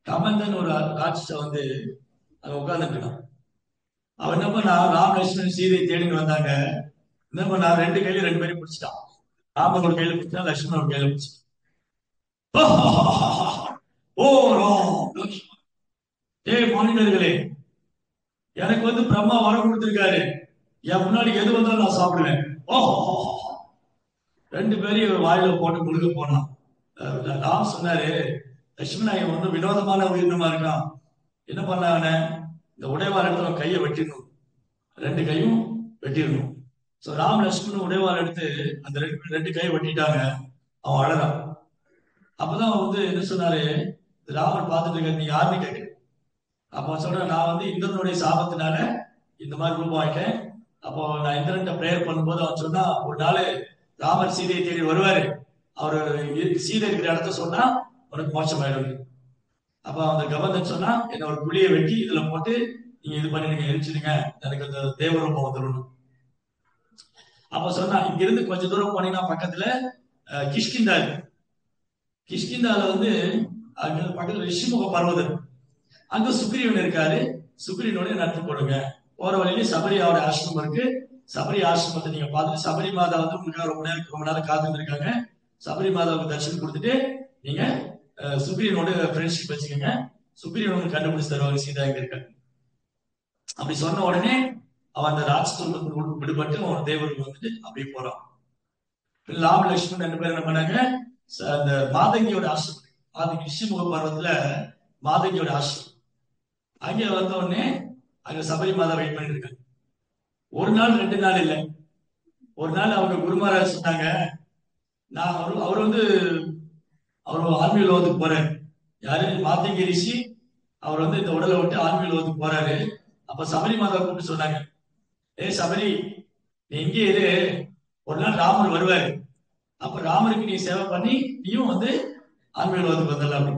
கபந்தன் ஒரு ராட்சச வந்து அங்க உட்கார்ந்துருக்கான். அவன் என்ன பண்ணா, ராம் லட்சுமணன் சீதையை தேடின்னு வந்தாங்க. என்ன பண்ணா, ரெண்டு கையில ரெண்டு பேரும் பிடிச்சிட்டான். ராமன் ஒரு கையில பிடிச்சா, லட்சுமணன் ஒரு கையில பிடிச்சான். ஓ ராம், ஏ மாநிலர்களே, எனக்கு வந்து பிரம்மா வரம் கொடுத்திருக்காரு, என் முன்னாடி எது வந்தாலும் நான் சாப்பிடுவேன். ஓஹோ, ரெண்டு பேரையும் வாயில போட்டு முழுக போனான். ராம் சொன்னாரு, லட்சுமணா இவன் வந்து வினோதமான உயிரினமா இருக்கான், என்ன பண்ணாங்க, இந்த உடைவார் எடுத்து கையை வெட்டிடணும், ரெண்டு கையும் வெட்டிடணும். சோ ராம் லட்சுமணன் உடைவார் எடுத்து அந்த ரெண்டு கையை வெட்டிட்டாங்க. அவன் அழறான். அப்பதான் அவன் வந்து என்ன சொன்னாரு, ராமர் பார்த்துட்டு இருக்க, நீ யாருன்னு கேட்க. அப்போ சொல்ற, நான் வந்து இந்திரனுடைய சாபத்தினால இந்த மாதிரி ரூபம் ஆயிட்டேன். அப்போ நான் இந்திரன்ட்ட பிரேயர் பண்ணும்போது அவன் சொன்னா, ஒரு நாள் ராமர் சீதையை தேடி வருவாரு, அவரு சீதை இருக்கிற இடத்த சொன்னா உனக்கு மோட்சம் ஆயிடும். அப்ப அந்த கவர்னர் சொன்னா, என்ன ஒரு குழியை வெட்டி இதுல போட்டு நீங்க இது பண்ணி நீங்க எரிச்சிடுங்க, எனக்கு அந்த தேவரூபம் வந்துடணும். அப்ப சொன்னா, இங்க இருந்து கொஞ்ச தூரம் போனீங்கன்னா பக்கத்துல கிஷ்கிந்தா இருக்கு. கிஷ்கிந்தால வந்து அங்க பக்கத்துல ரிஷிமுக பர்வதம், அங்க சுக்ரீவன் இருக்காரு, சுக்ரீவனோட நட்பு போடுங்க. போற வழியில சபரியாவோட ஆசிரமம் இருக்கு, சபரி ஆசிரமத்தை நீங்க பார்த்துட்டு, சபரி மாதா வந்து உங்களுக்கு ரொம்ப நேரம் காத்துட்டு இருக்காங்க. சபரி மாதாவுக்கு தரிசனம் கொடுத்துட்டு நீங்க சுக்ரீவனோட ஃப்ரெண்ட்ஷிப் வச்சுக்கோங்க, சுக்ரீவன் கண்டுபிடிச்சு தருவாங்க சீதா எங்க இருக்காங்க. அப்படி சொன்ன உடனே அவன் அந்த ராட்சசத்துக்கு விடுபட்டு அவன் தேவருக்கு வந்துட்டு அப்படியே போறான். ராம லட்சுமணன் ரெண்டு பேரும் என்ன பண்ணாங்க, அந்த மாதங்கியோட ஆசிரமம், மாதங்கி ரிஷிமுக பர்வத்துல மாதங்கியோட ஆசிரமம், அங்கே வந்த உடனே அங்க சபரி மாதா வெயிட் பண்ணிட்டு இருக்காங்க. ஒரு நாள் ரெண்டு நாள் இல்லை, ஒரு நாள் அவங்க குருமாராஜ் சொன்னாங்க, நான் அவர் வந்து அவர் ஆன்மீக லோகத்துக்கு போறாரு. யாரு, மாதங்கி ரிஷி, அவர் வந்து இந்த உடலை விட்டு ஆன்மீக லோகத்துக்கு போறாரு. அப்ப சபரி மாதா கூப்பிட்டு சொன்னாங்க, சபரி, நீ எங்கே இரு, ஒரு நாள் ராமர் வருவாரு, அப்ப ராமருக்கு நீ சேவை பண்ணி நீயும் வந்து ஆன்மீக உலகத்துக்கு வந்துடலாம்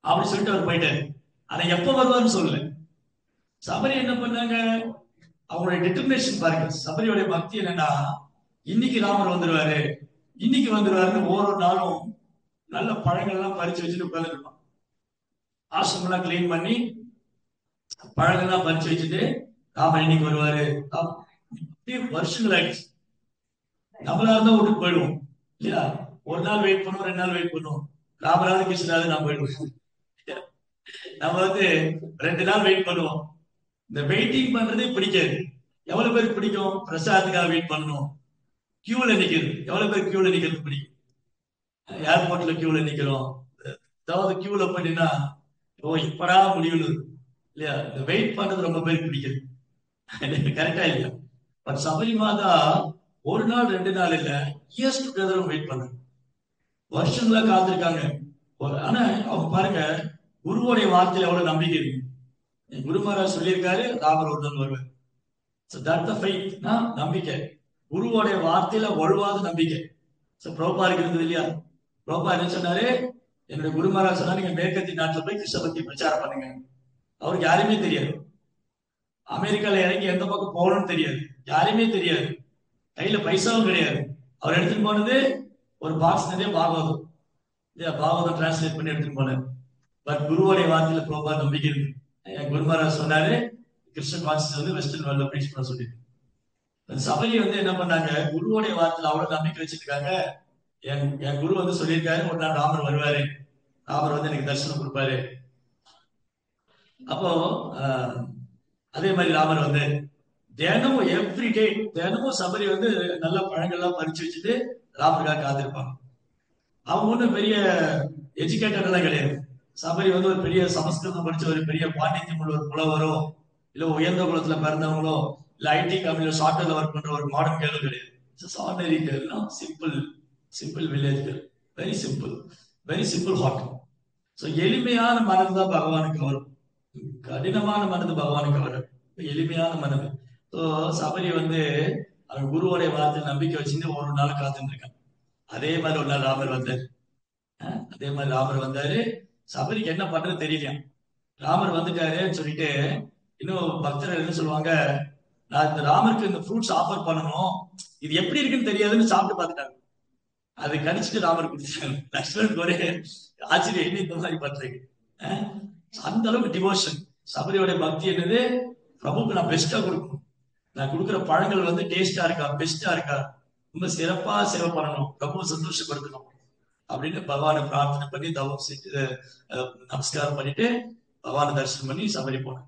அப்படி சொல்லிட்டு அவர் போயிட்டாரு. ஆனா எப்ப வருவாருன்னு சொல்லல. சபரி என்ன பண்ணாங்க, அவங்களுடைய டிட்டர்மினேஷன் பாருங்க. சபரியோடைய பக்தி என்னன்னா, இன்னைக்கு ராமர் வந்துருவாரு, இன்னைக்கு வந்துருவாருன்னு ஒவ்வொரு நாளும் நல்ல பழங்கள்லாம் பறிச்சு வச்சுட்டு உட்கார்ந்துட்டு இருப்பான். ஆசிரமெல்லாம் கிளீன் பண்ணி பழங்கள்லாம் பறிச்சு வச்சுட்டு ராமர் இன்னைக்கு வருவாரு. வருஷங்கள் ஆயிடுச்சு. நம்மளா இருந்தா விட்டுட்டு போயிடுவோம் இல்லையா? ஒரு நாள் வெயிட் பண்ணுவோம், 2 நாள் வெயிட் பண்ணுவோம். ராமராவது கிருஷ்ணராவது நான் போயிடுவோம். நம்ம வந்து 2 நாள் வெயிட் பண்ணுவோம். இந்த வெயிட்டிங் பண்றதே பிடிக்காது. எவ்வளவு பேருக்கு பிடிக்கும்? பிரசாதத்துக்காக வெயிட் பண்ணணும், கியூல நிக்கிறது. எவ்வளவு பேர் கியூல நிக்கிறது பிடிக்கும்? ஏர்போர்ட்ல கியூல நிக்கிறோம், ஏதாவது கியூல போயிட்டீங்கன்னா ஓ இப்படா முடிவு இல்லையா? இந்த வெயிட் பண்றது ரொம்ப பேருக்கு பிடிக்குது. கரெக்டா இல்லையா? பட் சபரி மாதா ஒரு நாள் 2 நாள் இல்ல, இயர்ஸ் டுகெதர் வெயிட் பண்ண, வருஷங்களா காத்திருக்காங்க. ஆனா அவங்க பாருங்க, குருவோடைய வார்த்தையில எவ்வளவு நம்பிக்கை இருக்கு. குரு மகாராஜ் சொல்லியிருக்காரு ராமர் ஒரு நாள் வருவார். So that's the faith, நம்பிக்கை. குருவோடைய வார்த்தையில வலுவாத நம்பிக்கை. பிரபுபா இருக்கிறது இல்லையா? பிரபுபா என்ன சொன்னாரு, என்னுடைய குரு மகாராஜ் சொன்னா நீங்க மேற்கத்திய நாட்டுல போய் கிருஷ்ண பக்தி பிரச்சாரம் பண்ணுங்க. அவருக்கு யாருமே தெரியாது. அமெரிக்கால இறங்கி எந்த பக்கம் போகணும்னு தெரியாது, யாருமே தெரியாது, கையில பைசாவும் கிடையாது. அவர் எடுத்துட்டு போனது ஒரு பாக்ஸ் நிறைய பாகவதம், இல்லையா? பாகவதம் டிரான்ஸ்லேட் பண்ணி எடுத்துட்டு போனார். பட் குருவோடைய வார்த்தையில பிரபுபா நம்பிக்கை இருக்கு. குரு மகாராஜ் சொன்னாரு கிருஷ்ண கான்சியஸ் வந்து வெஸ்டர்ன் வேர்ல்ட்ல ப்ரீச் பண்ண சொல்லி. சபரி வந்து என்ன பண்ணாங்க, குருவோடைய வார்த்தையில அவ்வளவு நம்பிக்கை வச்சிருக்காங்க. என் குரு வந்து சொல்லியிருக்காரு ஒரு நாள் ராமர் வருவாரு, ராமர் வந்து எனக்கு தரிசனம் கொடுப்பாரு. அப்போ அதே மாதிரி ராமர் வந்து தினமும் எவ்ரிடே தினமும் சபரி வந்து நல்ல பழங்கள்லாம் பறிச்சு வச்சுட்டு ராமருக்காக காத்திருப்பாங்க. அவங்க ஒன்றும் பெரிய எஜுகேட்டட் எல்லாம் கிடையாது. சபரி வந்து ஒரு பெரிய சமஸ்கிருதம் படிச்ச ஒரு பெரிய பாண்டித்யம் உள்ள ஒரு புலவரோ, இல்ல உயர்ந்த குலத்துல பிறந்தவங்களோ, இல்ல ஐடி கம்பெனில சாஃப்ட்வேர்ல ஒர்க் பண்ற ஒரு மாடர்ன் கேர்ளும் கிடையாது. ஆர்டினரி கேர்ள்னா simple simple village girl, very simple, very simple heart. So எளிமையான மனது தான் பகவானுக்கு வரும், கடினமான மனது பகவானுக்கு வரும், எளிமையான மனது. ஸோ சபரி வந்து அவன் குருவோடைய வார்த்தையில் நம்பிக்கை வச்சுட்டு ஒரு நாள் காத்துட்டு இருக்கான். அதே மாதிரி ஒரு நாள் ராமர் வந்தாரு. அதே மாதிரி ராமர் வந்தாரு. சபரிக்கு என்ன பண்றது தெரியலையா. ராமர் வந்துட்டாருன்னு சொல்லிட்டு இன்னும் பக்தர்கள் என்ன சொல்லுவாங்க, நான் இந்த ராமருக்கு இந்த ஃப்ரூட்ஸ் ஆஃபர் பண்ணணும், இது எப்படி இருக்குன்னு தெரியாதுன்னு சாப்பிட்டு பார்த்துட்டாங்க. அதை கணிச்சுட்டு ராமர் கொடுத்தாங்க. லக்ஷ்மணன் ஒரே ஆச்சரியம், என்ன இந்த மாதிரி பண்றீங்க? அந்த அளவுக்கு டிவோஷன். சபரியோட பக்தி என்னது, பிரபுக்கு நான் பெஸ்டா கொடுக்கணும், நான் கொடுக்குற பழங்கள் வந்து டேஸ்டா இருக்கா, பெஸ்டா இருக்கா, ரொம்ப சிறப்பா சேவை பண்ணணும், பிரபுவை சந்தோஷப்படுத்தணும் அப்படின்னு பகவானை பிரார்த்தனை பண்ணி தவம் செஞ்சு நமஸ்காரம் பண்ணிட்டு பகவானை தரிசனம் பண்ணி சபரி போனேன்.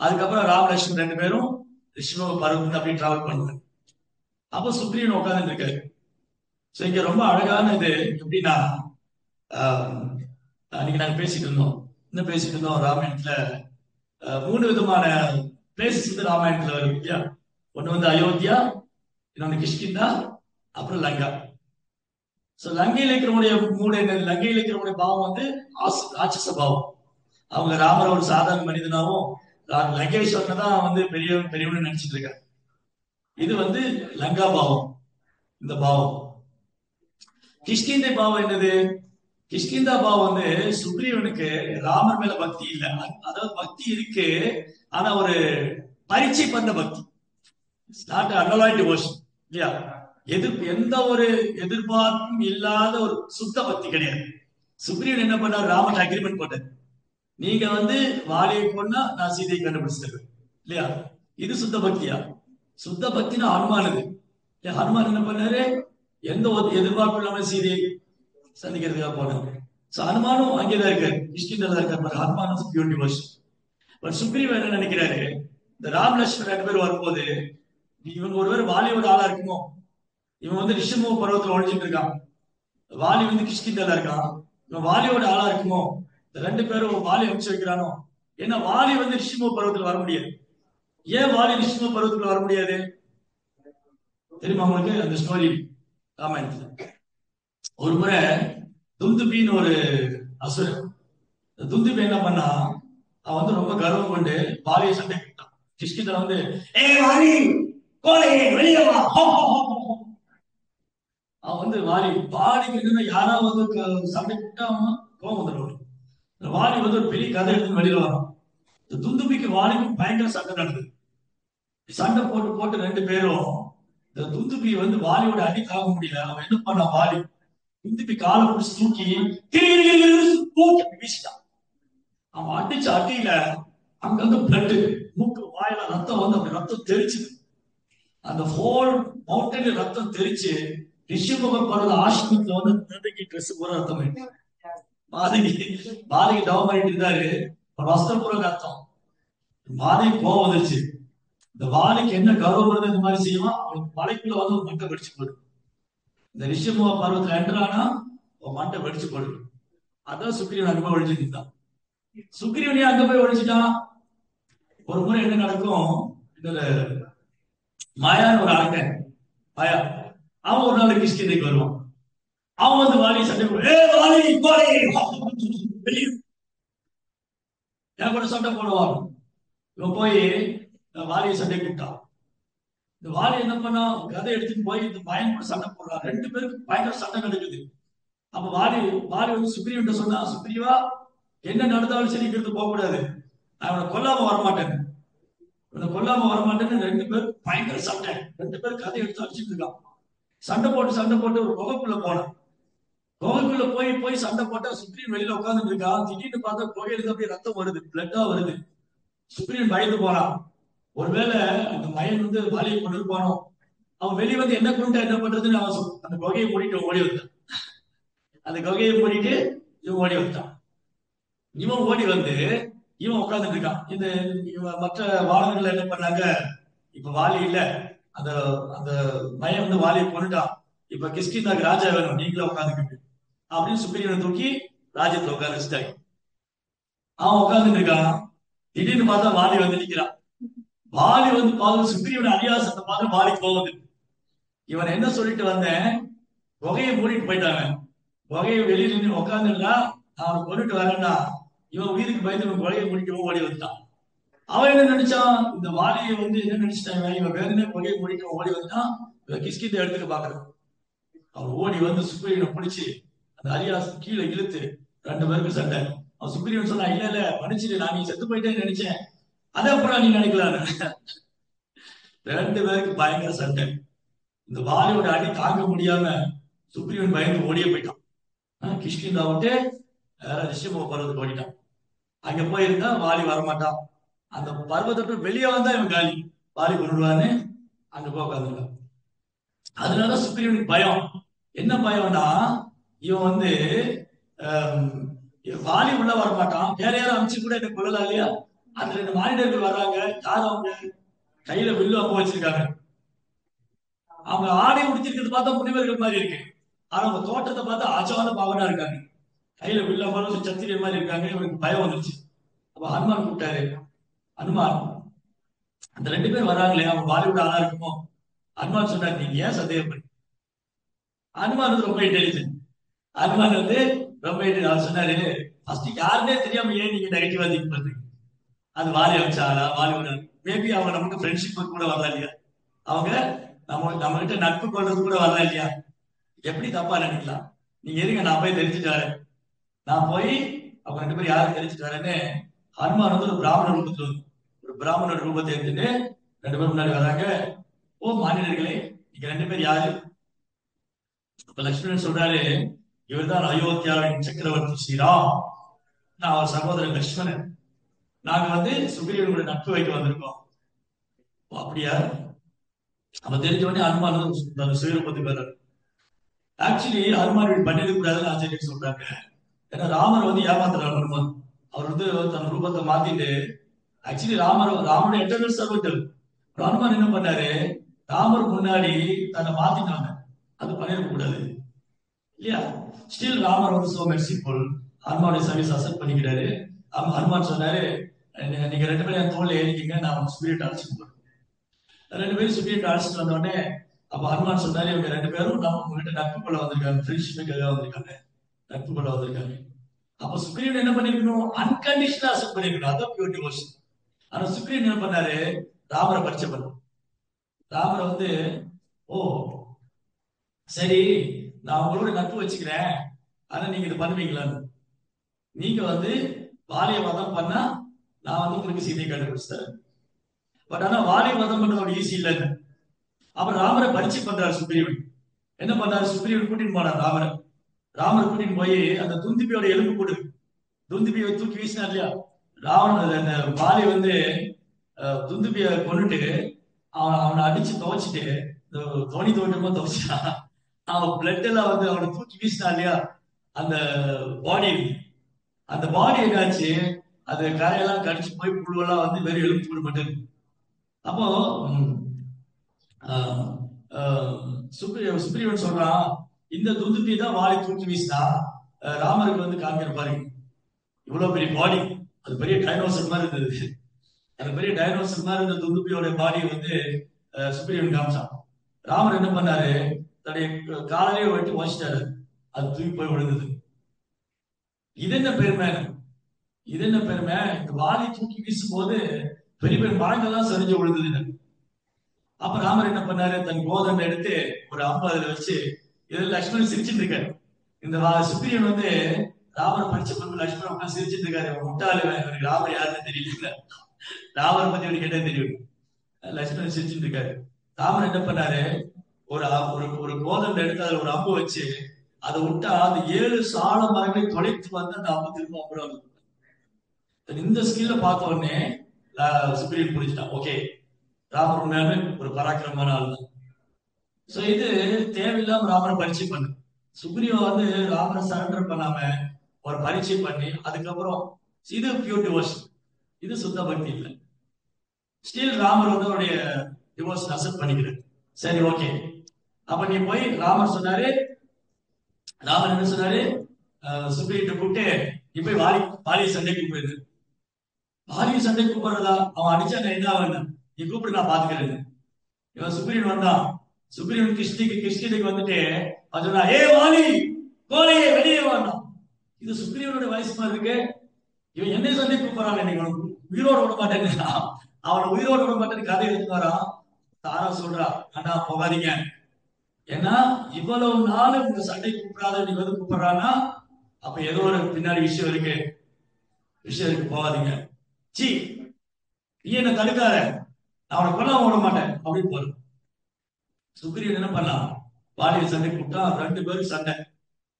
அதுக்கப்புறம் ராமலட்சுமன் 2 பேரும் ரிஷிமுக பருவம் அப்படி டிராவல் பண்ணுவாங்க. அப்போ சுக்ரீவன் உட்கார்ந்து இருக்காரு. சோ இங்க ரொம்ப அழகான இது எப்படின்னா, அன்னைக்கு நாங்க பேசிட்டு இருந்தோம், என்ன பேசிட்டு இருந்தோம், ராமாயணத்துல 3 விதமான பிளேசஸ் வந்து ராமாயணத்துல வரும் இல்லையா? ஒண்ணு வந்து அயோத்தியா, இன்னொன்னு கிஷ்கிந்தா, அப்புறம் லங்கா. சோ லங்கையில் இருக்கிறவங்களுடைய மூடு என்னது, லங்கையில் இருக்கிறவங்களுடைய பாவம் வந்து ராட்சச பாவம். அவங்க ராமர் ஒரு சாதாரண மனிதனாவும் லங்கேஸ்வரனை தான் வந்து பெரியவனு நினைச்சிட்டு இருக்காங்க. இது வந்து லங்கா பாவம், இந்த பாவம். கிஷ்கிந்தை பாவம் என்னது, கிஷ்கிந்தா பாவம் வந்து சுக்ரீவனுக்கு ராமர் மேல பக்தி இல்ல, அதாவது பக்தி இருக்கு, ஆனா ஒரு பரீட்சை பண்ண பக்தி, நாட் அனலாய்ட் டிவோஷன் இல்லையா? எந்த ஒரு எதிர்பார்ப்பும் இல்லாத ஒரு சுத்த பக்தி கிடையாது. சுக்ரீவன் என்ன பண்ணார், ராமன் அக்ரிமெண்ட் போட்டார், நீங்க வந்து வாலியை கொண்டா நான் சீதையை கண்டுபிடிச்சிருக்கேன் இல்லையா? இது சுத்த பக்தியா? சுத்த பக்தினா ஹனுமானது. ஹனுமான் என்ன பண்ணாரு, எந்த ஒரு எதிர்பார்ப்பு இல்லாம சீதையை சந்திக்கிறதுக்காக போனாரு. ஹனுமானும் அங்கேதான் இருக்காரு, கிஷ்கிந்தால இருக்காரு. ஹனுமானும் பியூர் டிவோஷன். பட் சுக்ரீவன் என்ன நினைக்கிறாரு, இந்த ராம் லட்சுமணன் 2 பேர் வரும்போது இவங்க ஒருவர் வாலியோட ஆளா இருக்குமோ, இவன் வந்து ரிஷிமுக பருவத்துல ஒழிஞ்சிட்டு இருக்கான், வாலி வந்து கிஷ்கிந்தால இருக்கான், இவன் வாலியோட ஆளா இருக்குமோ, இந்த 2 பேரும் வாலி அமைச்சு வைக்கிறானோ. ஏன்னா வாலி வந்து ரிஷிமுக பருவத்துல வர முடியாது. ஏன் வாலி ரிஷிமுக பருவத்துல வர முடியாது தெரியுமா உங்களுக்கு? அந்த ஸ்டோரி ராமாயணத்துல ஒரு முறை துந்துபின்னு ஒரு அசுரன், துந்துபி என்ன பண்ணா, அவன் வந்து ரொம்ப கர்வம் கொண்டு வாலியை சண்டை போட்டான் கிஷ்கிந்தா வந்து ஏ வாலி கோலே வெளியே வா. அவன் வந்து வாலிக்கு என்னன்னா யாராவது சண்டை போட்டா அவன் கோவம் வந்துடும். வாலி வந்து ஒரு பெரிய கதை எடுத்து வெளியில வரும். இந்த துந்துபிக்கு வாலிக்கும் பயங்கர சண்டை நடக்குது. சண்டை போட்டு போட்டு ரெண்டு பேரும் இந்த துந்துபி வந்து வாலியோட அடி தாங்க முடியல. அவன் என்ன பண்ண வாலி துந்துபி காலை பிடிச்சி தூக்கி தூக்கி வீசிட்டான். அவன் அடிச்ச அடியில அங்கங்க பிளட், மூக்கு வாயில ரத்தம் வந்து அப்படி ரத்தம் தெரிச்சுது. அந்த ஹோல் மவுண்டன் ரத்தம் தெரிச்சு ரிஷிமுக பருவ ஆசிரமத்துல வந்து குழந்தைக்கு ட்ரெஸ் பூரா ரத்தம் ஆயிடுச்சு. பாதிக்கு டவுன் பண்ணிட்டு இருந்தாரு. வஸ்திரம் பூரா ரத்தம். பாதிக்கு கோவம் வந்துருச்சு. இந்த வாலிக்கு என்ன கௌரவம் வருது இந்த மாதிரி செய்வான். அவனுக்கு மலைக்குள்ள வந்து ஒரு மண்டை வெடிச்சு போடும். இந்த ரிஷிமுக பருவத்துல என்ட்ரானா ஒரு மண்டை வெடிச்சு போடும். அதான் சுக்ரீவன் அங்க போய் ஒழிச்சுட்டு இருந்தான். சுக்ரீவனே அங்க போய் ஒழிச்சுட்டான். ஒரு முறை என்ன நடக்கும், இதுல மாயான்னு ஒரு ஆளுங்க மாயா, அவன் ஒரு நாள் கிஷ்கிந்தைக்கு வருவான். அவன் வந்து வாலி சண்டை என் கூட சண்டை போடுவான். இவன் போய் வாலியை சண்டை கூப்பிட்டான். இந்த வாலி என்ன பண்ணா கதை எடுத்துட்டு போய் இந்த பையன் கூட சண்டை போடுறான். ரெண்டு பேருக்கு பயங்கர சண்டை நடக்குது. அப்ப வாலி வந்து சுக்ரீவன் சொன்னா, சுக்ரீவா என்ன நடந்தாலும் சரி இங்கிருந்து போக கூடாது, அவனை கொல்லாம வரமாட்டேன், இவனை கொல்லாம வரமாட்டேன்னு ரெண்டு பேரும் பயங்கர சண்டை. ரெண்டு பேரும் கதை எடுத்து அடிச்சுட்டு இருக்கான். சண்டை போட்டு ஒரு குகைக்குள்ள போனான். குகைக்குள்ள போய் சண்டை போட்டா சுக்ரீவன் வெளியில உட்கார்ந்து இருக்கான். திடீர்னு பார்த்தா குகையிலிருந்து அப்படியே ரத்தம் வருது, பிளட்டா வருது. சுக்ரீவன் பயந்து போனான். ஒருவேளை அந்த மயன் வந்து வாலியை கொண்டு இருப்பானோ. அவன் வெளியே வந்து என்ன கொண்டு என்ன பண்றதுன்னு அவன் அந்த குகையை மூடிட்டு ஓடி வந்தான். அந்த குகையை மூடிட்டு இவன் ஓடி வந்தான். இவன் ஓடி வந்து இவன் உட்கார்ந்துட்டு இருக்கான். இந்த மற்ற வானர்கள் என்ன பண்ணாங்க, இப்ப வாலி இல்ல, அந்த அந்த மயன் வந்து வாலியை கொண்டுட்டான். இப்ப கிஷ்கிந்தாக்கு ராஜா வேணும், நீங்களே உட்காந்துக்கிட்டு அப்படின்னு சுக்ரீவனை தூக்கி ராஜ்யத்துல உட்கார வச்சுட்டாங்க. அவன் உட்கார்ந்துட்டு இருக்கான். திடீர்னு பார்த்தா வாலி வந்து நிக்கிறான். வாலி வந்து பார்த்து சுக்ரீவனை அரியாசத்தை பார்த்து வாலி போகுது. இவன் என்ன சொல்லிட்டு வந்தேன், குகையை மூடிட்டு போயிட்டாங்க. குகையை வெளியில நின்று உட்காந்துடா, அவனை கொண்டுட்டு வரேன்னா இவன் உயிருக்கு பயந்து இவன் குகையை மூடிட்டு ஓடி வந்துட்டான். அவன் என்ன நினைச்சான், இந்த வாலியை வந்து என்ன நினைச்சிட்டான், இவன் வேணுமே குகையை மூடிட்டு ஓடி வந்துட்டான், இவன் கிஷ்கிந்தை எடுத்துக்க பாக்குறான். அவன் ஓடி வந்து சுக்ரீவனை பிடிச்சி அந்த அரியாசம் கீழே இழுத்து ரெண்டு பேருக்கு சண்டை. அவன் சுக்ரீவன் சொன்னா, இல்ல மன்னிச்சிட்டு, நான் நீ செத்து போயிட்டேன்னு நினைச்சேன், அதை அப்புறம் நீ நினைக்கலாம். ரெண்டு பேருக்கு பயங்கர சண்டை. இந்த வாலியோட அடி தாங்க முடியாம சுக்ரீவன் பயந்து ஓடியே போயிட்டான். கிஷ்கிந்தா விட்டு ரிஷிமுக பர்வத்துக்கு ஓடிட்டான். அங்க போயிருந்தா வாலி வரமாட்டான். அந்த பர்வத்தை வெளியே வந்தா இவன் காலி, வாலி கொண்டுடுவான்னு அங்க போய் உட்காந்துருக்கான். அதனால சுக்ரீவனுக்கு பயம். என்ன பயம்னா, இவன் வந்து வாலி உள்ள வரமாட்டான், வேற யாரும் அமைச்சு கூட என்ன கொள்ளலாம் இல்லையா. அந்த ரெண்டு மானிடர்கள் வர்றாங்க. யாரும் அவங்க கையில வில்லு அம்பு வச்சிருக்காங்க. அவங்க ஆடை உடுத்திருக்கிறது பார்த்தா முனிவர்கள் மாதிரி இருக்கு. ஆனா அவங்க தோட்டத்தை பார்த்தா ஆச்சவான பாவனா இருக்காங்க. கையில வில்லு அம்பு சத்திரியர் மாதிரி இருக்காங்க. இவனுக்கு பயம் வந்துருச்சு. அப்ப ஹனுமான் கூப்பிட்டாரு. ஹனுமான், அந்த ரெண்டு பேர் வர்றாங்களே, அவங்க பாலிவுட் ஆளா இருக்குமோ. ஹனுமான் சொன்னார், நீங்க ஏன் சந்தேகப்படி. ஹனுமான் வந்து ரொம்ப இன்டெலிஜென்ட். ஹனுமான் வந்து ரொம்ப அவர் சொன்னாரு, ஃபர்ஸ்ட் யாருன்னே தெரியாம ஏன் நீங்க நெகட்டிவா திங்க் பண்றீங்க, அது வாலி அமைச்சாரா, வாலி மேபி அவங்க நமக்கு ஃப்ரெண்ட்ஷிப் கூட வரலாம் இல்லையா, அவங்க நம்ம கிட்ட நட்பு கொள்றது கூட வரலாம் இல்லையா, எப்படி தப்பா நினைக்கலாம். நீங்க எதுங்க, நான் போய் தெரிஞ்சுட்டு வரேன். நான் போய் அவங்க ரெண்டு பேரும் யாரும் தெரிஞ்சுட்டு வரேன்னு ஹனுமான் வந்து ஒரு பிராமண ரூபத்தை எடுத்துட்டு ரெண்டு பேரும் முன்னாடி வராங்க. ஓ மாநிலர்களே, நீங்க ரெண்டு பேர் யாரு. அப்ப லட்சுமணன் சொல்றாரு, இவர்தான் அயோத்தியாவின் சக்கரவர்த்தி ஸ்ரீராம், நான் அவர் சகோதரன் லட்சுமணன், நாங்க வந்து சுக்ரீவனுடைய நட்பு வைக்க வந்திருக்கோம். அப்படியா. அப்ப தெரிஞ்ச உடனே ஹனுமான் வந்து சுயரூபத்துக்கு வர்றாரு. ஆக்சுவலி ஹனுமான் பண்ணிட கூடாதுன்னு ஆச்சரியம் சொல்றாங்க. ஏன்னா ராமர் வந்து ஏமாத்துறாரு ஹனுமான். அவர் வந்து தன் ரூபத்தை மாத்திட்டு, ஆக்சுவலி ராமருடைய இன்டர்னல் சர்வர்கள். ஹனுமான் என்ன பண்ணாரு, ராமர் முன்னாடி தன்னை மாத்திட்டாங்க. அது பண்ணிட கூடாது இல்லையா. ஸ்டில் ராமர் வந்து சோ மெர்சிஃபுல், ஹனுமானுடைய சர்வீஸ் அக்செப்ட் பண்ணிக்கிறாரு. ஹனுமான் சொன்னாரு, நீங்க ரெண்டு பேரும் என் தோல்ல ஏறிக்கீங்க, நான் ஸ்பிரிட் அழைச்சிட்டு போறேன். ரெண்டு பேரும் ஸ்பிரிட் அழைச்சிட்டு வந்த உடனே அப்ப ஹனுமான் சொன்னாரு, இவங்க ரெண்டு பேரும் நம்ம உங்ககிட்ட நட்பு கொள்ள வந்திருக்காங்க, ஃப்ரெண்ட்ஷிப்புக்காக வந்திருக்காங்க, நட்பு கொள்ள வந்திருக்காங்க. அப்ப சுக்ரீவன் என்ன பண்ணிருக்கணும், அன்கண்டிஷனலா அக்செப்ட் பண்ணிருக்கணும். அதான் பியூர் டிவோஷன். ஆனா சுக்ரீவன் என்ன பண்ணாரு, ராமரை பரிச்சை பண்ண. ராமரை வந்து, ஓ சரி, நான் உங்களோட நட்பு வச்சுக்கிறேன், ஆனா நீங்க இது பண்ணுவீங்களான்னு. நீங்க வந்து வாலிய வதம் பண்ணா நான் வந்து உங்களுக்கு சீதையை கண்டுபிடிச்சிட்டேன். பட் ஆனா வாலிய வதம் பண்றது ஈஸி இல்லைன்னு. அப்புறம் ராமரை பரிச்சை பண்றாரு சுக்ரீவன். என்ன பண்ணாரு, சுக்ரீவன் கூட்டிட்டு போனார் ராமரை. ராமரை கூட்டிட்டு போய் அந்த துந்துபியோட எலும்பு கூடு, துந்துபியை தூக்கி வீசினா இல்லையா, ராவணன் அந்த வாலி வந்து துந்துபிய கொண்டுட்டு அவனை அடிச்சு துவைச்சிட்டு, தோணி தோட்டமா துவைச்சான். அவன் பிளட் எல்லாம் வந்து அவனை தூக்கி வீசினான் இல்லையா, அந்த பாடி, அந்த பாடி என்னாச்சு, அது கரையெல்லாம் கடிச்சு போய் புழுவெல்லாம் வந்து வெறும் எலும்பு கூட மட்டும். அப்போ சுக்ரீவன் சொல்றான், இந்த துந்துபி தான் வாலி தூக்கி வீசினா, ராமருக்கு வந்து காமிக்கிற பாருங்க, இவ்வளவு பெரிய பாடி, அது பெரிய டைனோசர் மாதிரி இருந்தது. அந்த பெரிய டைனோசர் மாதிரி இருந்த துந்துபியோட பாடி வந்து சுக்ரீவன் காமிச்சான். ராமர் என்ன பண்ணாரு, தன்னுடைய காலையே வெட்டி வச்சிட்டாரு, அது தூக்கி போய் விழுந்தது. இது என்ன பெருமை, இது என்ன பெருமை, இந்த வாலி தூக்கி வீசும் போது பெரிய பெரிய மரங்கள்லாம் சரிஞ்சு விழுந்தது. அப்ப ராமர் என்ன பண்ணாரு, தன் கோதண்டை எடுத்து ஒரு அம்பு அதுல வச்சு, இதுல லட்சுமணன் சிரிச்சுட்டு இருக்காரு. இந்த சுக்ரீவன் வந்து ராமர் பரிச்சை பண்ண லட்சுமணன் உட்காந்து சிரிச்சுட்டு இருக்காரு. முட்டாளு, எனக்கு ராமர் யாருன்னு தெரியல, ராமரை பத்தி எனக்கு என்ன தெரியும். லட்சுமணன் சிரிச்சுட்டு இருக்காரு. ராமர் என்ன பண்ணாரு, ஒரு ஒரு கோதண்டை எடுத்து அதுல ஒரு அம்பு வச்சு அதை விட்டா அந்த 7 சால மரங்களை தொலைத்து வந்து அந்த அம்பு திரும்ப அப்புறம். இந்த ஸ்கில்ல பார்த்த உடனே சுக்ரீவன் புரிஞ்சுட்டான், ஓகே ராமர் உண்மையாலுமே ஒரு பராக்கிரமான ஆள் தான். சோ இது தேவையில்லாம ராமரை பரிச்சை பண்ணு. சுக்ரீவன் வந்து ராமரை சரண்டர் பண்ணாம ஒரு பரிச்சை பண்ணி அதுக்கப்புறம் இது பியூர் டிவோர்ஸ், இது சுத்த பக்தி இல்லை. ஸ்டில் ராமர் வந்து அவருடைய டிவோர்ஸ் அக்செப்ட் பண்ணிக்கிறார். சரி ஓகே, அப்ப நீ போய், ராமர் சொன்னாரு, ராமர் என்ன சொன்னாரு, சுக்ரீவன் கூப்பிட்டு நீ போய் வாலி சண்டைக்கு போயிரு. வாலி சண்டைக்கு கூப்பிடுறதா, அவன் அடிச்சா என்ன ஆகுன்னு, நீ கூப்பிடு நான் பாத்துக்கிறேன். இவன் சுக்ரீவன் வந்தான். சுக்ரீவன் கிருஷ்ணகிரிக்கு வந்துட்டு அவன் சொன்னா, ஏ வாலி கோலையே வெளியே வந்தான். இது சுக்ரீவனுடைய வயசு மாதிரி இருக்கு. இவன் என்னை சண்டை கூப்பிடுறான், இன்னைக்கு உயிரோட விட மாட்டேன்னு, அவனை உயிரோட விட மாட்டேன்னு கதை எடுத்து வரான். தாரா சொல்றா, அண்ணா போகாதீங்க, ஏன்னா இவ்வளவு நாள் உங்க சண்டை கூப்பிடாத நீ வந்து கூப்பிடுறான்னா அப்ப ஏதோ ஒரு பின்னாடி விஷயம் இருக்கு, போகாதீங்க. சி, நீ என்ன தடுக்காத, நான் அவனை கொல்லாம விட மாட்டேன் அப்படின்னு போற. சுக்ரீவன் என்ன பண்ணலாம், வாலியை சண்டை கூப்பிட்டா 2 பேரும் சண்டை.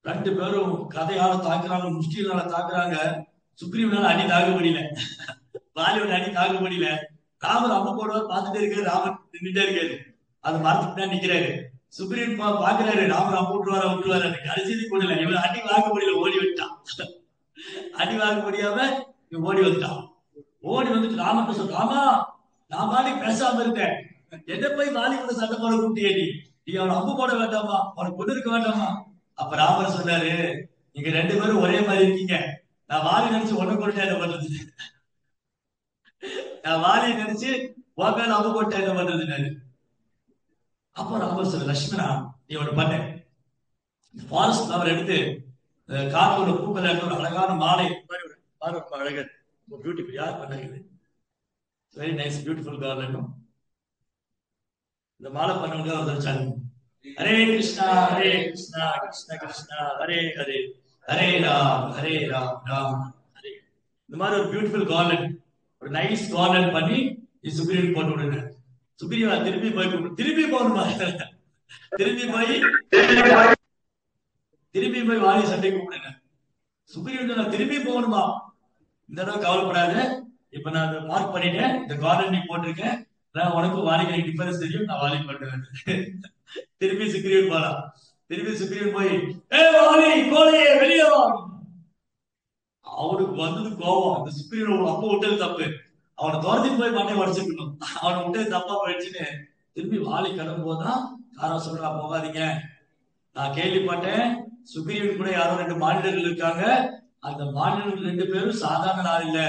2 பேரும் கதையால தாக்குறாங்க, முஷ்டினால தாக்குறாங்க. சுக்ரீவனால அடி தாக்க முடியல, வாலியோட அடி தாக்க முடியல. ராமர் அம்மா போடுவார், பார்த்துட்டே இருக்காரு, ராமர் நின்றுட்டே இருக்காரு, அது மரத்துக்கு தான் நிக்கிறாரு. சுக்ரீவன் பாக்குறாரு, ராமர் அம்மா விட்டுருவாரு விட்டுருவாரு, கடைசி போடல, இவன் அடி வாங்க முடியல, ஓடி விட்டான். அடி வாங்க முடியாம இவன் ஓடி வந்துட்டான். ஓடி வந்துட்டு ராமன் சொல்ற, ராமா நான் வாலி பேசாம இருக்கேன், என்ன போய் வாலி கூட சண்டை போட கூட்டியே, நீ அவனை அம்பு போட வேண்டாமா, அவனை கொண்டு இருக்க வேண்டாமா. அப்ப ராமர் சொன்னாரு, நீங்க 2 பேரும் ஒரே மாதிரி இருக்கீங்க, நான் வாலி நினைச்சு உடனே கொண்டு என்ன பண்றது, நான் வாலியை நினைச்சு உன் மேல அம்பு போட்ட என்ன பண்றதுன்னு. அப்ப ராமர் சொல்ல, லட்சுமணா நீ ஒண்ணு பண்ண, ஃபாரஸ்ட் ஃபிளவர் எடுத்து காத்தோட பூக்கள் எடுத்து ஒரு அழகான மாலை, அழகர் பியூட்டிஃபுல், யார் பண்ணாங்க, வெரி நைஸ் பியூட்டிஃபுல் கார்டன். இந்த மாலை பண்ணவங்க ஒருத்தர் சாங்க, ஹரே கிருஷ்ணா கிருஷ்ணா கிருஷ்ணா ஹரே ஹரே, ஹரே ராம் ராம் ஹரே. இந்த மாதிரி ஒரு பியூட்டிஃபுல் கார்டன், ஒரு நைஸ் கார்டன் பண்ணி சுக்ரீவன் போட்டு விடுங்க. சுக்ரீவா திருப்பி போகணுமா, திருப்பி போய் வாலி சண்டை கூப்பிடுங்க. சுக்ரீவன் நான் திருப்பி போகணுமா, இந்த தடவை கவலைப்படாத, இப்ப நான் மார்க் பண்ணிட்டேன், இந்த கார்டன் நீ போட்டிருக்கேன், நான் உனக்கு வாலிக்கு டிஃபரன்ஸ் தெரியும், நான் வாலி பண்ணுவேன். திருப்பி சுக்ரீவன் போலாம். திருப்பி சுக்ரீவன் போய், ஏ வாலி கோலையே வெளியே வா. அவனுக்கு வந்தது கோபம், இந்த சுக்ரீவன் அப்பா விட்டது தப்பு, அவனை துரத்திட்டு போய் மண்ணை உடச்சிருக்கணும், அவனை விட்டது தப்பா போயிடுச்சுன்னு திருப்பி வாலி கிளம்பும் போதுதான் யாரோ சொல்றா, போகாதீங்க, நான் கேள்விப்பட்டேன் சுக்ரீவன் கூட யாரோ 2 மாநிலங்கள் இருக்காங்க, அந்த மாநிலங்கள் 2 பேரும் சாதாரண ஆள் இல்ல,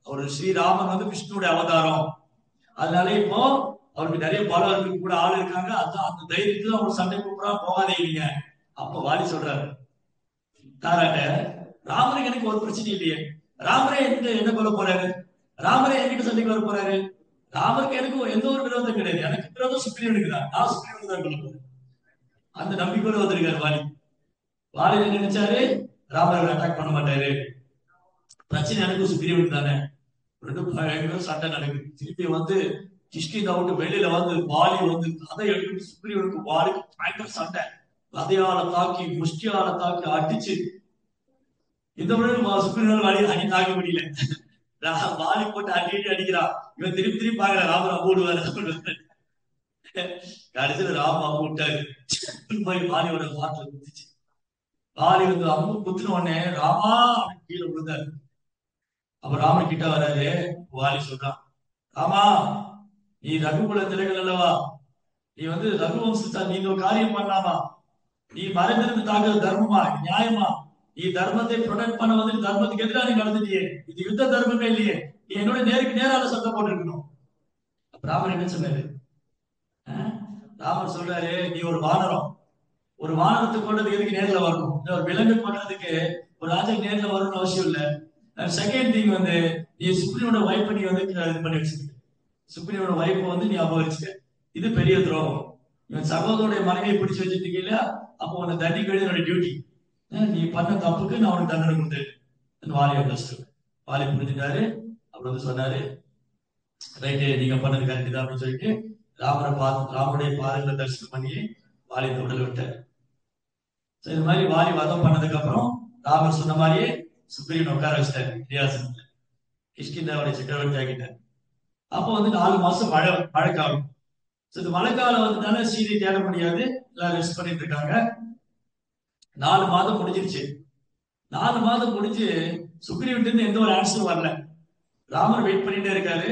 ஒரு ஸ்ரீராமன் வந்து விஷ்ணுடைய அவதாரம், அதனால இப்போ அவருக்கு நிறைய பலம் இருக்கு, கூட ஆள் இருக்காங்க, அதான் அந்த தைரியத்துல அவங்க சண்டை கூப்பிடா, போகாதீங்க. அப்ப வாலி சொல்றாரு, தாராட்ட ராமருக்கு எனக்கு ஒரு பிரச்சனை இல்லையே, ராமரே என்ன கொல்ல போறாரு, ராமரே என்கிட்ட சண்டைக்கு வர போறாரு. ராமருக்கு எனக்கு எந்த ஒரு விரோதம் கிடையாது. எனக்கு விரோதம் சுக்ரீவனுக்கு தான். நான் சுக்ரீவனுக்கு தான் கொள்ள போறேன். அந்த நம்பிக்கையோட வந்திருக்காரு வாலி. வாலி என்ன நினைச்சாரு, ராமரை அட்டாக் பண்ண மாட்டாரு, பிரச்சனை எனக்கு சுக்ரீவனுக்கு தானே. ரெண்டு பயங்கர சண்டை நடக்குது. திருப்பி வந்து கிஷ்கிந்தா விட்டு வெளியில வந்து வாலி வந்து கதை எடுத்து சுக்ரீவனுக்கு வாலிக்கு பயங்கர சண்டை. கதையால தாக்கி முஷ்டியால தாக்கி அடிச்சு இந்த முறை சுக்ரீவன் வாலி அடி தாக்க முடியல. வாலி போட்டு அடி அடிக்கிறான். இவன் திருப்பி திருப்பி பாக்குறான் ராமர் அம்பு விடுவாரு. கடைசியில ராம அம்பு விட்டாரு. போய் வாலியோட வாட்டில குத்திச்சு. வாலி வந்து அம்பு குத்துன உடனே ராமா கீழே விழுந்தாரு. அப்ப ராமர் கிட்ட வராரு. வாலி சொல்றான், ராமா நீ ரகுகுல திலகன் அல்லவா, நீ வந்து ரகுவம்சத்தா, நீ ஒரு காரியம் பண்ணலாமா, நீ மறைந்திருந்து தாக்குறது தர்மமா நியாயமா, நீ தர்மத்தை ப்ரொடெக்ட் பண்ண வந்து தர்மத்துக்கு எதிராக நீ நடந்துட்டியே, இது யுத்த தர்மமே இல்லையே, நீ என்னோட நேருக்கு நேரால சத்தம் போட்டிருக்கணும். ராமர் என்ன சொன்னாரு? ராமர் சொல்றாரு, நீ ஒரு வானரம், ஒரு வானரத்தை கொண்டதுக்கு எதுக்கு நேர்ல வரணும், ஒரு விலங்கு கொண்டதுக்கு ஒரு ராஜா நேர்ல வரணும்னு அவசியம் இல்லை. செகண்ட் திங் வந்து நீ சுக்ரீவனோட வைஃப் நீ வந்து இது பண்ணி வச்சிருக்க, சுக்ரீவனோட வைஃப் வந்து நீ அபகரிச்சுக்க, இது பெரிய துரோகம். இவன் சகோதரனுடைய மனைவியை பிடிச்சு வச்சிருக்கீங்க இல்லையா, அப்போ உன்னை தண்டிக்க வேண்டியதோட டியூட்டி. நீ பண்ண தப்புக்கு நான் உனக்கு தண்டனை கொடுத்தேன். வாலி அண்டர்ஸ்டுட். வாலி புரிஞ்சுட்டாரு. அப்புறம் வந்து சொன்னாரு, ரைட்டு நீங்க பண்ணது கரெக்ட் தான் அப்படின்னு சொல்லிட்டு ராமரை பார்த்து ராமருடைய பாதங்களை தரிசனம் பண்ணி வாலி உடல் விட்டார். இது மாதிரி வாலி வதம் பண்ணதுக்கு அப்புறம் ராமர் சொன்ன மாதிரியே சுக்ரீவன் உட்கார வச்சிட்டாரு ரியாசனத்துல. கிஷ்கிந்தாவுடைய சக்கரவர்த்தி ஆகிட்டார். அப்போ வந்து 4 மாசம் மழைக்காலம். இந்த மழைக்காலம் வந்துட்டால சீதை தேட முடியாது, எல்லாம் ரெஸ்ட் பண்ணிட்டு இருக்காங்க. 4 மாதம் முடிஞ்சிருச்சு. 4 மாதம் முடிஞ்சு சுக்ரீவன் இருந்து எந்த ஒரு ஆன்சரும் வரல. ராமர் வெயிட் பண்ணிட்டே இருக்காரு,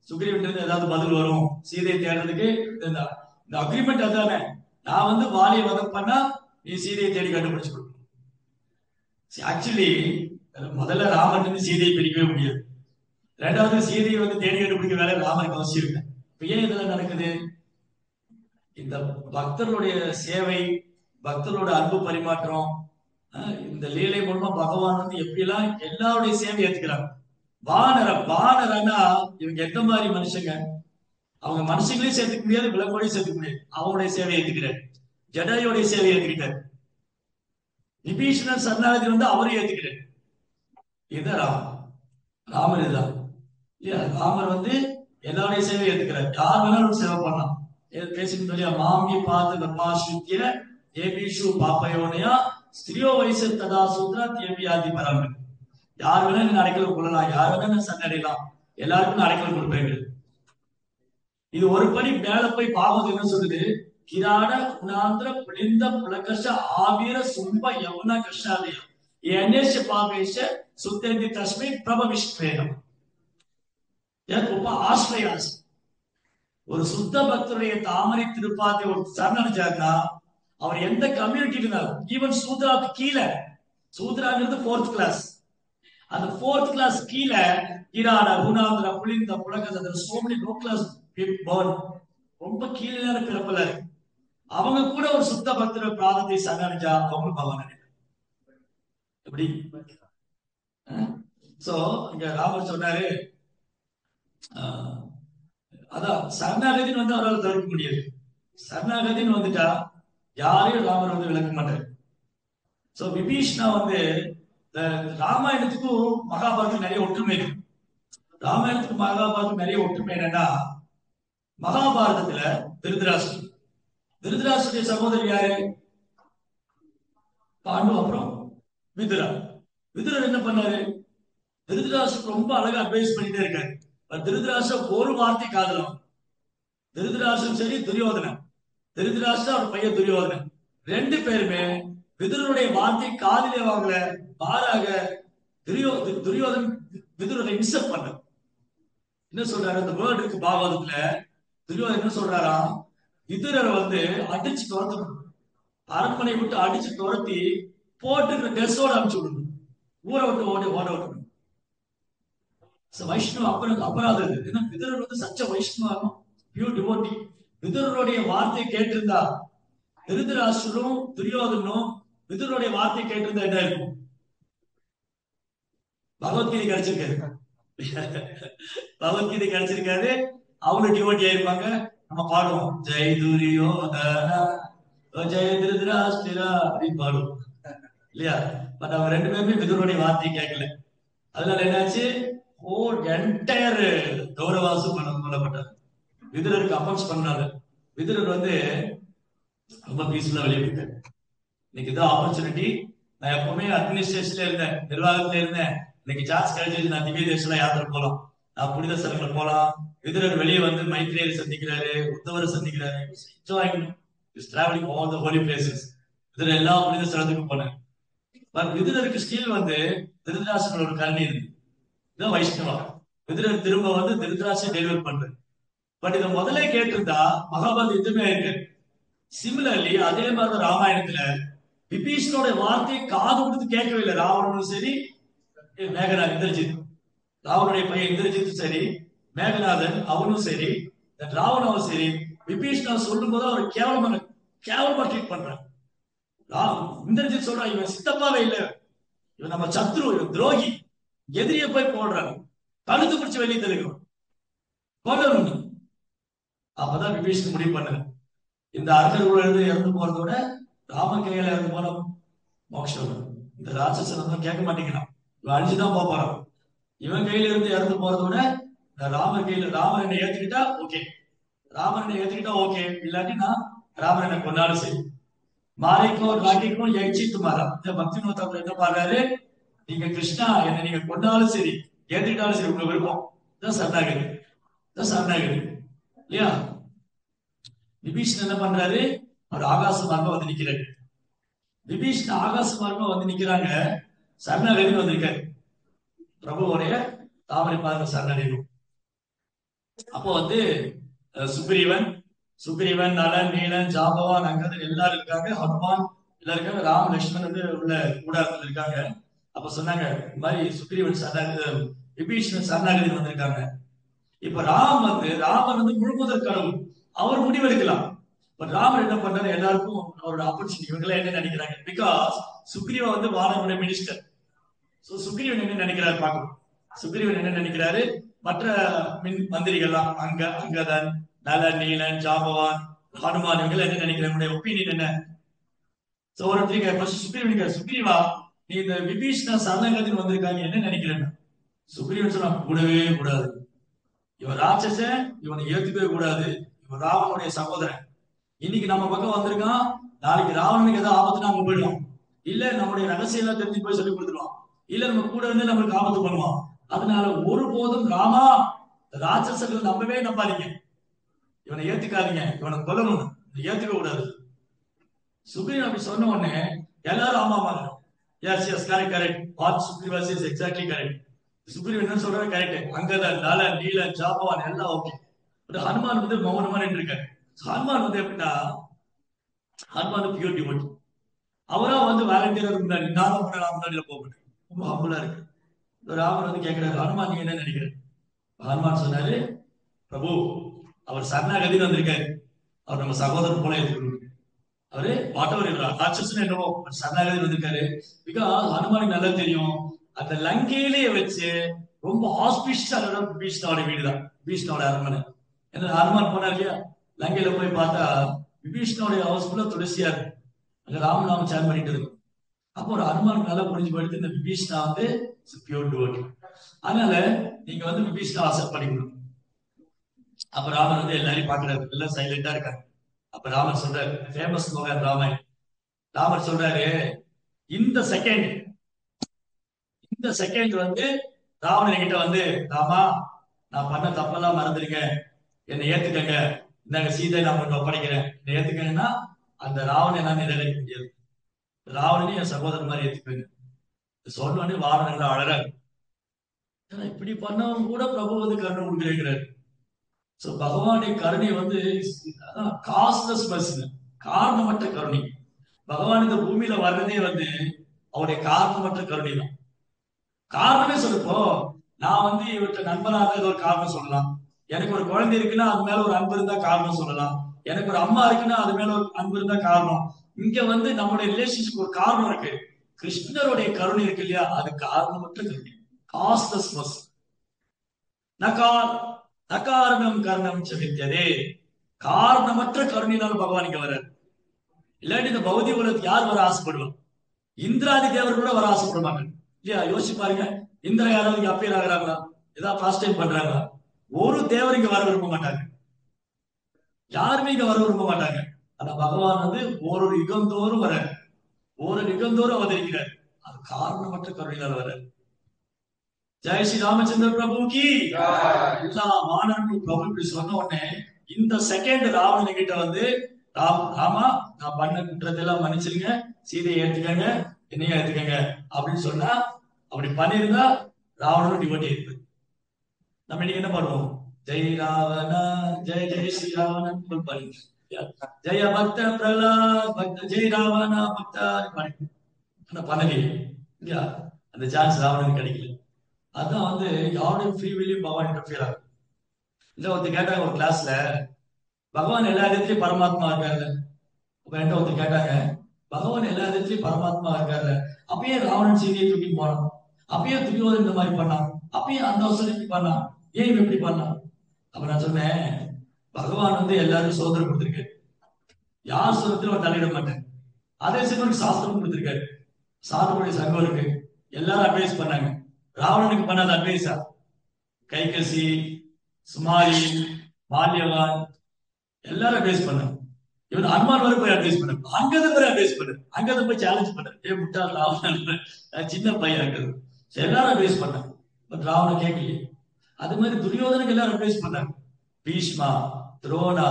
சுக்ரீவன் இருந்து ஏதாவது பதில் வரும் சீதையை தேடுறதுக்கு. இந்த அக்ரிமெண்ட் அதானே, நான் வந்து வாலியை வதம் பண்ணா நீ சீதையை தேடி கண்டுபிடிச்சு கொடுக்கணும். ஆக்சுவலி முதல்ல ராமர் இருந்து சீதையை பிரிக்கவே முடியாது. ரெண்டாவது சீதையை வந்து தேடி கண்டுபிடிக்க வேலை ராமருக்கு அவசியம் இல்லை. இப்ப ஏன் இதெல்லாம் நடக்குது? இந்த பக்தர்களுடைய சேவை, பக்தர்களோட அன்பு பரிமாற்றம், இந்த லீலை மூலமா பகவான் வந்து எப்படிலாம் எல்லாருடைய சேவை ஏத்துக்கிறாங்க. வானரனா இவங்க எந்த மாதிரி மனுஷங்க, அவங்க மனுஷங்களையும் சேர்த்துக்க முடியாது, விலங்கோடையும் சேர்த்துக்க முடியாது. அவங்களுடைய சேவையை ஏத்துக்கிறார். ஜடாயோடைய சேவையை ஏத்துக்கிட்டார். விபீஷணன் சரணாகதி வந்து அவரையும் ஏத்துக்கிறார். இதுதான் ராமர். இதுதான் ராமர் வந்து எல்லாருடைய சேவையை ஏத்துக்கிறார். யார் வேணாலும் சேவை பண்ணலாம். பேசிட்டு இல்லையா, மாமி பார்த்து கர்மாசுத்திய ஏபிஷு பாப்பயோனையா ஸ்திரியோ வயசு ததா சூத்ரா தேவியாதி பராமரி. யார் வேணா நீங்க அடைக்கலம் கொள்ளலாம், யார் வேணா சண்டடையலாம், எல்லாருக்கும் அடைக்கலம் கொடுப்பேன். இது ஒரு படி மேல போய் பாவம் என்ன சொல்லுது, கிராட குணாந்திர புளிந்த புலகர்ஷ ஆவீர சும்ப யமுனா கிருஷ்ணாதய ஏனேஷ பாவேஷ சுத்தேந்தி தஸ்மை பிரபவிஷ்வேனம் ஆஸ்ரயாஸ். ஒரு சுத்த பக்தருடைய தாமரை திருப்பாதை ஒரு சரணடைஞ்சாருன்னா அவர் எந்த கம்யூனிட்டி இருந்தாலும், ஈவன் சூத்ராவுக்கு கீழே, சூத்ராங்கிறது 4th கிளாஸ், அந்த 4th கிளாஸ் கீழே கிராட குணாந்திர புளிந்த புலகர்ஷ சோமனி லோ கிளாஸ் ரொம்ப கீழே பிறப்பல இருக்கு. அவங்க கூட ஒரு சுத்த பக்தர் பிராதத்தை சரணடைஞ்சா அவங்களும் பகவான் எப்படி. சோ இங்க ராமர் சொன்னாரு, அதான் சரணாகதின்னு வந்து அவரால் தவிர்க்க முடியாது. சரணாகதின்னு வந்துட்டா யாரையும் ராமர் வந்து விளக்க மாட்டார். சோ விபீஷ்ணா வந்து ராமாயணத்துக்கும் மகாபாரத்துக்கும் நிறைய ஒற்றுமை இருக்கு. ராமாயணத்துக்கும் மகாபாரத்துக்கும் நிறைய ஒற்றுமை என்னன்னா, மகாபாரதத்துல திருதராஷ்டிரன், திருதராஷ்டிரிய சகோதரி யாரு? பாண்டு. அப்புறம் விதுரா. விதுரர் என்ன பண்ணாரு? திருதராஷ்டிரன் ரொம்ப அழகா அட்வைஸ் பண்ணிட்டே இருக்காரு. திருதராஷ்டிரன் ஒரு வார்த்தை காதலாம். திருதராஷ்டிரன் சரி, துரியோதனன், திருதராஷ்டிரன் அவர் பையன் துரியோதனன், 2 பேருமே விதுரனுடைய வார்த்தை காதிலே வாங்கல. மாறாக துரியோதன் விதுரனை இன்சல்ட் பண்ண. என்ன சொல்றாரு? அந்த வேர்ட் இருக்கு பாகவதத்துல. துரியோதன் என்ன சொல்றாரா, விதுரரை வந்து அடிச்சு துரத்தணும், அரண்மனை விட்டு அடிச்சு துரத்தி போட்டு டெஸ்ஸோட அனுப்பிச்சு விடணும், ஊரை விட்டு ஓட விடணும். வைஷ்ணவ அபராதம். ஏன்னா விதுரர் வந்து சச்ச வைஷ்ணவம், பியூர் டிவோட்டி. விதுரனுடைய வார்த்தை கேட்டிருந்தா, திருதராஷ்டிரனும் துரியோதனும் விதுரனுடைய வார்த்தை கேட்டிருந்தா என்ன இருக்கும்? பகவத்கீதை கிடைச்சிருக்காரு. பகவத்கீதை கிடைச்சிருக்காது, அவங்க டிவோட்டியா இருப்பாங்க. நம்ம பாடுவோம் ஜெய் துரியோதனா ஜெய திருதராஷ்டிரா அப்படின்னு பாடுவோம் இல்லையா? பட் அவங்க ரெண்டு பேருமே விதுரனுடைய வார்த்தையை கேட்கல. அதனால என்னாச்சு, என்டையர் கௌரவாசு பண்ணப்பட்டார். விதுரருக்கு அப்போஸ் பண்ணாரு. விதுரர் வந்து ரொம்ப பீஸ்ஃபுல்லா வெளியே போயிட்டாரு. இன்னைக்கு இதான் ஆப்பர்ச்சுனிட்டி. நான் எப்பவுமே அட்மினிஸ்ட்ரேஷன்ல இருந்தேன், நிர்வாகத்துல இருந்தேன். இன்னைக்கு சான்ஸ் கிடைச்சிச்சு, நான் திவ்ய தேசல யாத்திரை போலாம், நான் புனித ஸ்தலங்கள் போலாம். விதுரர் வெளியே வந்து மைத்ரேயரை சந்திக்கிறாரு, உத்தவரை சந்திக்கிறாரு. Travelling all the holy places. Vidurar எல்லா புனித ஸ்தலத்துக்கும் போனேன். பட் விதுரருக்கு ஸ்டில் வந்து திருதராசனோட ஒரு கருணை இருக்கு. இதான் வைஷ்ணவா. விதுரர் திரும்ப வந்து திருதராசனை டெலிவர் பண்றாரு. பட் இதை முதல்ல கேட்டிருந்தா மகாபாரத யுத்தமே இருக்கு. சிமிலர்லி அதே மாதிரி ராமாயணத்துல விபீஷனோட வார்த்தையை காது கொடுத்து கேட்கவே இல்லை. ராவணனும் சரி, மேகநாதன் இந்திரஜித், ராவனுடைய பையன் இந்திரஜித்தும் சரி, மேகநாதன் அவனும் சரி, ராவணனும் சரி, விபீஷணா சொல்லும் போது அவர் கேவலமா ட்ரீட் பண்றாங்க. இந்திரஜித் சொல்றான், இவன் சித்தப்பாவே இல்ல, இவன் நம்ம சத்ரு, இவன் துரோகி, எதிரிய போய் போடுறாங்க, கழுத்து பிடிச்சு வெளியே தெளிக்கும் கொல்லணும். அப்பதான் விபீஷன் முடிவு பண்ண, இந்த அரசர்கள் இருந்து இறந்து போறத விட ராமன் கையில இறந்து போன மோட்சம். இந்த ராட்சசன் வந்து கேட்க மாட்டேங்கிறான், இவன் அழிச்சுதான் போறான். இவன் கையில இருந்து இறந்து போறத விட ராமர் கையில, ராமன் என்னை ஏத்துக்கிட்டா ஓகே, ராமன் என்னை ஏத்துக்கிட்டா ஓகே, இல்லாட்டினா ராமன் என்னை கொண்டாலும் சரி. மாலைக்கும் ராகிக்கும் எச்சித்து மாறா. இந்த பக்தி நோத்தவர் என்ன பாடுறாரு, நீங்க கிருஷ்ணா என்னை நீங்க கொண்டாலும் சரி, ஏத்துக்கிட்டாலும் சரி, உங்க விருப்பம். இதான் சரணாகதி, இதான் சரணாகதி இல்லையா? விபீஷன் என்ன பண்றாரு, அவர் ஆகாச மார்க்கம் வந்து நிக்கிறாரு. விபீஷன் ஆகாச மார்க்கம் வந்து நிக்கிறாங்க, சரணாகதின்னு வந்திருக்காரு. பிரபுவோடைய தாமரை பாதம் சரணடையும். அப்போ வந்து சுக்ரீவன் சுக்ரீவன் நலன் நீலன் ஜாம்பவான் அங்கதன் எல்லாரும் இருக்காங்க, ஹனுமான் எல்லாம் இருக்காங்க, ராம் லட்சுமணன் வந்து உள்ள கூடாரத்தில் இருக்காங்க. அப்ப சொன்னாங்க, இந்த மாதிரி சுக்ரீவன் சரணாகதி, விபீஷணன் சரணாகதி வந்திருக்காங்க. இப்ப ராமன் வந்து முழுமுதற் கடவுள், அவர் முடிவெடுக்கலாம். பட் ராமர் என்ன பண்றாரு, எல்லாருக்கும் அவரோட ஆப்பர்ச்சுனிட்டி. இவங்க என்ன நினைக்கிறாங்க, பிகாஸ் சுக்ரீவா வந்து வானவருடைய மினிஸ்டர். சோ சுக்ரீவன் என்ன நினைக்கிறாரு பார்க்கணும். சுக்ரீவன் என்ன நினைக்கிறாரு, மற்ற மந்திரிகள்லாம் அங்கதன் நலன் நீலன் ஜாம்பவான் ஹனுமான் இவங்க என்ன நினைக்கிறாங்க, ஒப்பீனியன் என்ன? சோ ஒரு சுக்ரீவன், சுக்ரீவா நீ இந்த விபீஷண சரணாகதின்னு வந்திருக்காங்க, என்ன நினைக்கிறேன்னு. சுக்ரீவன் சொன்னா, கூடவே கூடாது, இவன் ராட்சசன், இவனை ஏத்துக்கவே கூடாது, இவன் ராவனுடைய சகோதரன். இன்னைக்கு நம்ம பக்கம் வந்திருக்கான், நாளைக்கு ராவணனுக்கு ஏதாவது ஆபத்துனா அங்க போயிடுவோம், இல்ல நம்முடைய ரகசியம் எல்லாம் தெரிஞ்சு போய் சொல்லி கொடுத்துருவான், இல்ல நம்ம கூட இருந்து நம்மளுக்கு ஆபத்து பண்ணுவான். அதனால ஒருபோதும் ராமா ராட்சசர்கள் நம்பவே நம்பாதீங்க, இவனை ஏத்துக்காதீங்க, இவனை கொல்லணும், ஏத்துக்க கூடாது. சுக்ரீவன் அப்படி சொன்ன உடனே எல்லாரும் ஆமா yes yes correct correct, what Sugreevan is exactly correct. Sugreevan என்ன சொல்றாரு கரெக்ட், அங்கதான் நலன் நீலன் ஜாம்பவான் எல்லாம் ஓகே. ஹனுமான் வந்து மௌனமா நின்று இருக்காரு. ஹனுமான் வந்து எப்படின்னா, ஹனுமான் பியூர் டிவோட்டி. அவரா வந்து வாலண்டியரா முன்னாடி, நானும் முன்னாடியில போக ரொம்ப ஹம்புலா இருக்கு. ராமர் வந்து கேட்கிறாரு, ஹனுமான் நீங்க என்ன நினைக்கிறேன்? ஹனுமான் சொன்னாரு, பிரபு அவர் சரணாகதின்னு வந்திருக்காரு, அவர் நம்ம சகோதரர் போல எடுத்துக்கணும். அவரு வாட் எவர் ராட்சசன் என்னவோ சரணாகதி வந்திருக்காரு. பிகாஸ் ஹனுமானுக்கு நல்லா தெரியும், அந்த லங்கையிலேயே வச்சு ரொம்ப ஆஸ்பிஷியஸான விபீஷணோட வீடுதான், விபீஷணோட அரண்மனை. ஏன்னா ஹனுமான் போனார் இல்லையா, லங்கையில போய் பார்த்தா விபீஷணோடைய ஹவுஸ்ஃபுல்லா துளசியா இருக்கு, அங்க ராமநாமம் சேர் பண்ணிட்டு இருக்கும். அப்போ ஒரு ஹனுமான் நல்லா புரிஞ்சு போயிட்டு, இந்த விபீஷணா வந்து பியூர் டிவோட்டி, அதனால நீங்க வந்து விபீஷணா அக்செப்ட் பண்ணிக்கணும். அப்ப ராமன் வந்து எல்லாரையும் பாக்குறாரு, எல்லாம் சைலண்டா இருக்காங்க. அப்ப ராமர் சொல்றாரு, ஃபேமஸ் ஸ்லோகன் ராமாயண். ராமர் சொல்றாரு, இந்த செகண்ட் வந்து ராவணன் கிட்ட வந்து, ராமா நான் பண்ண தப்பெல்லாம் மறந்துருங்க, என்னை ஏத்துக்கங்க, இந்தாங்க சீதை நான் உங்களை ஒப்படைக்கிறேன், என்னை ஏத்துக்கங்கன்னா அந்த ராவணனை நான் நிறைவேற்ற முடியாது, ராவணனையும் என் சகோதரன் மாதிரி ஏத்துக்கங்க. சொன்னோடனே வாரணன் அழறாரு. இப்படி பண்ணவங்க கூட பிரபு வந்து கருணை கொடுக்குறேங்கிறாரு. சோ பகவானுடைய கருணை வந்து காஸ்ட்லெஸ் மர்சி, காரணமற்ற கருணை. பகவான் இந்த பூமியில வர்றதே வந்து அவருடைய காரணமற்ற கருணை தான். காரணமே சொல்லுப்போ, நான் வந்து இவற்றை நண்பனாக ஒரு காரணம் சொல்லலாம், எனக்கு ஒரு குழந்தை இருக்குன்னா அது மேல ஒரு அன்பு இருந்தா காரணம் சொல்லலாம், எனக்கு ஒரு அம்மா இருக்குன்னா அது மேல ஒரு அன்பு இருந்தா காரணம். இங்க வந்து நம்மளுடைய ரிலேஷன்ஷிப் ஒரு காரணம் இருக்கு. கிருஷ்ணருடைய கருணை இருக்கு இல்லையா, அது காரணமற்ற கருணை, காஸ்ட்லெஸ் மர்சி. நகார் நகாரணம் கர்ணம் செவித்ததே. காரணமற்ற கருணையினால் பகவான் இங்க வர்றார். இல்லாட்டி இந்த பௌதிக உலகத்துக்கு யார் வர ஆசைப்படுவான்? இந்திராதி தேவர் கூட வர ஆசைப்படுவாங்க இல்லையா? யோசிச்சு பாருங்க. இந்திரா யாராவது இங்க அப்பீல் ஆகுறாங்களா? ஏதாவது பாஸ்ட் டைம் பண்றாங்களா? ஒரு தேவர் இங்க வர விரும்ப மாட்டாங்க. யாருமே இங்க வர விரும்ப மாட்டாங்க. ஆனா பகவான் வந்து ஒரு யுகந்தோறும் வர, ஒரு யுகந்தோறும் அவதரிக்கிறார். அது காரணமற்ற கருணையினால் வர. ஜெய் ஸ்ரீ ராமச்சந்திர பிரபு கி எல்லா மாணவர்களும் பிரபு இப்படி சொன்ன உடனே இந்த செகண்ட் ராவணன் கிட்ட வந்து ராமா நான் பண்ண குற்றத்தை எல்லாம் மன்னிச்சிருங்க, சீதையை ஏத்துக்கங்க, என்னையும் ஏத்துக்கங்க அப்படின்னு சொன்னா, அப்படி பண்ணிருந்தா ராவணனும் டிவோட்டி இருக்கு. நம்ம இன்னைக்கு என்ன பண்ணுவோம்? ஜெய் ராவணா ஜெய் ஜெய் ஸ்ரீ ராவணன் பண்ணி ஜெய பக்த பிரகலாத் பக்த ஜெய் ராவணா பக்தா பண்ணி பண்ணலையே இல்லையா? அந்த சான்ஸ் ராவணனுக்கு கிடைக்கல. அதான் வந்து யாருடைய ஃப்ரீ வில்லையும் பகவான் இன்டர்ஃபியர் ஆகும். இல்ல ஒருத்தர் கேட்டாங்க ஒரு கிளாஸ்ல, பகவான் எல்லா இடத்துலயும் பரமாத்மா இருக்காரு. அப்ப என்கிட்ட ஒருத்தர் கேட்டாங்க, பகவான் எல்லா இடத்துலயும் பரமாத்மா இருக்காரு, அப்பயே ராவணன் சீதையை தூக்கி போனான், அப்பயே துரியோதன் இந்த மாதிரி பண்ணான், அப்பயே அந்த அவசரம் இப்படி பண்ணான், ஏன் இவன் இப்படி பண்ணான்? அப்ப நான் சொன்னேன், பகவான் வந்து எல்லாருக்கும் சுதந்திரம் கொடுத்திருக்காரு. யார் சுதந்திரம் அவர் தலையிட மாட்டேன். அதே சமயம் சாஸ்திரம் கொடுத்திருக்காரு. சாஸ்திரத்துடைய சங்கம் இருக்கு. எல்லாரும் அட்வைஸ் பண்ணாங்க. ராவணனுக்கு பண்ணாத அட்வைஸா? கைகசி, சுமாரி, மால்யவான் எல்லாரும் அட்வைஸ் பண்ணாங்க. இவன் அனுமான் வரை போய் அட்வைஸ் பண்ண, அங்கத போய் அட்வைஸ் பண்ணு, அங்கத போய் சேலஞ்ச் பண்ண, ஏ முட்டாள் ராவணன் சின்ன பையன் இருக்குது. எல்லாரும் அட்வைஸ் பண்ணாங்க. பட் ராவணன் கேட்கலையே. அது மாதிரி துரியோதனுக்கு எல்லாரும் அட்வைஸ் பண்ணாங்க. பீஷ்மா, துரோணா,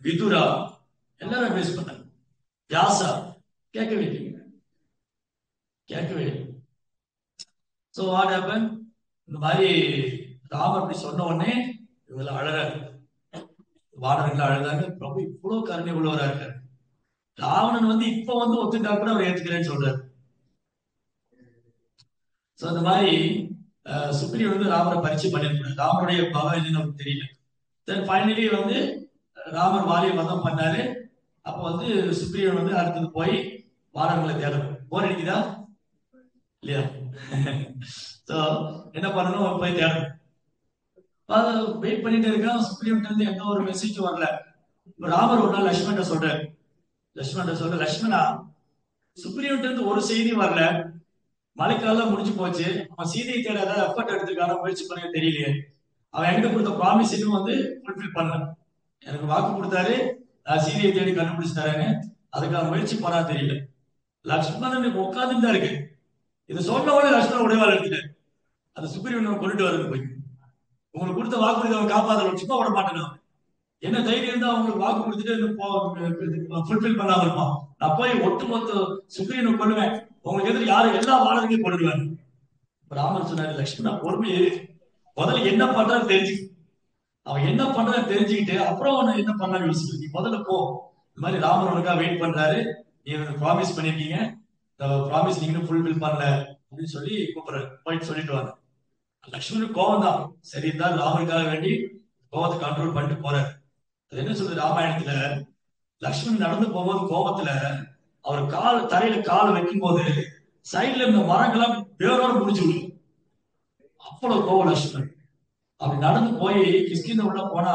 விதுரா எல்லாரும் அட்வைஸ் பண்ணாங்க. வியாசா கேட்கவே இல்லை, கேட்கவே இல்லை. So what happen? இந்த மாதிரி ராமர் அப்படி சொன்ன உடனே இவங்க அழறாரு, வானர்கள் அழுதாங்க. பிரபு இவ்வளவு கருணை உள்ளவரா இருக்காரு. ராவணன் வந்து இப்ப வந்து ஒத்துட்டா கூட அவர் ஏத்துக்கிறேன்னு சொல்றாரு. சோ அந்த மாதிரி சுக்ரீவன் வந்து ராமரை பரிச்சயம் பண்ணிருக்காரு. ராமருடைய பலம் என்னன்னு நமக்கு தெரியல. தென் ஃபைனலி வந்து ராமர் வாலியை வதம் பண்ணாரு. அப்ப வந்து சுக்ரீவன் வந்து அடுத்தது போய் வானர்களை தேடணும். போர் அடிக்குதா இல்லையா? சோ என்ன பண்ணணும்? போய் தேடணும். வெயிட் பண்ணிட்டு இருக்கான். சுக்ரீவன் இருந்து எந்த ஒரு மெசேஜும் வரல. ராமர் ஒரு நாள் லட்சுமணன் சொல்றாரு, லட்சுமணா, சுக்ரீவன் இருந்து ஒரு செய்தி வரல, மழைக்காலம் முடிஞ்சு போச்சு, அவன் சீதையை தேட ஏதாவது எஃபர்ட் எடுத்துக்கான முயற்சி பண்ண தெரியலையே, அவன் என்கிட்ட கொடுத்த ப்ராமிஸ் இன்னும் வந்து ஃபுல்ஃபில் பண்ணல. எனக்கு வாக்கு கொடுத்தாரு சீதையை தேடி கண்டுபிடிச்சிட்டாருன்னு, அதுக்கான முயற்சி பண்ணா தெரியல. லட்சுமணன் உட்காந்துட்டு தான் இருக்கு. இதை சொன்ன உடனே லட்சுமணன் உடைவாள் எடுத்துட்டாரு. அந்த சுக்ரீவன் கொண்டுட்டு வருது போய், உங்களுக்கு கொடுத்த வாக்குறுதி அவன் காப்பாற்ற சும்மா விட மாட்டேன். என்ன தைரியம் இருந்தா அவங்களுக்கு வாக்கு கொடுத்துட்டு ஃபுல்ஃபில் பண்ணாம இருப்பான். நான் போய் ஒட்டுமொத்த சுக்ரீவனை கொள்ளுவேன், உங்களுக்கு எதிர யாரும் எல்லா வாழறையும் கொண்டுடுவேன். ராமர் சொன்னாரு, லட்சுமணா பொறுமையே, முதல்ல என்ன பண்றான்னு தெரிஞ்சு, அவன் என்ன பண்றான்னு தெரிஞ்சுக்கிட்டு அப்புறம் அவனை என்ன பண்ணான்னு யோசிச்சு, நீ முதல்ல போ. இந்த மாதிரி ராமர் உனக்கா வெயிட் பண்றாரு, நீ எனக்கு ப்ராமிஸ் பண்ணிருக்கீங்க, ப்ராமிஸ் நீங்க ஃபுல்ஃபில் பண்ணல அப்படின்னு சொல்லி கூப்பிடுறாரு. போயிட்டு சொல்லிட்டு வாங்க. லட்சுமணனுக்கு கோபம் தான், சரி இருந்தாலும் ராமருக்காக வேண்டி கோபத்தை கண்ட்ரோல் பண்ணிட்டு போறாரு. அது என்ன சொல்றது ராமாயணத்துல, லட்சுமணன் நடந்து போகும்போது கோபத்துல அவர் தரையில காலை வைக்கும் போது சைட்ல இருந்த மரங்கள்லாம் வேரோட முடிச்சு விடும். அவ்வளவு கோவம் லட்சுமணன். அப்படி நடந்து போய் கிஷ்கிந்த உள்ள போனா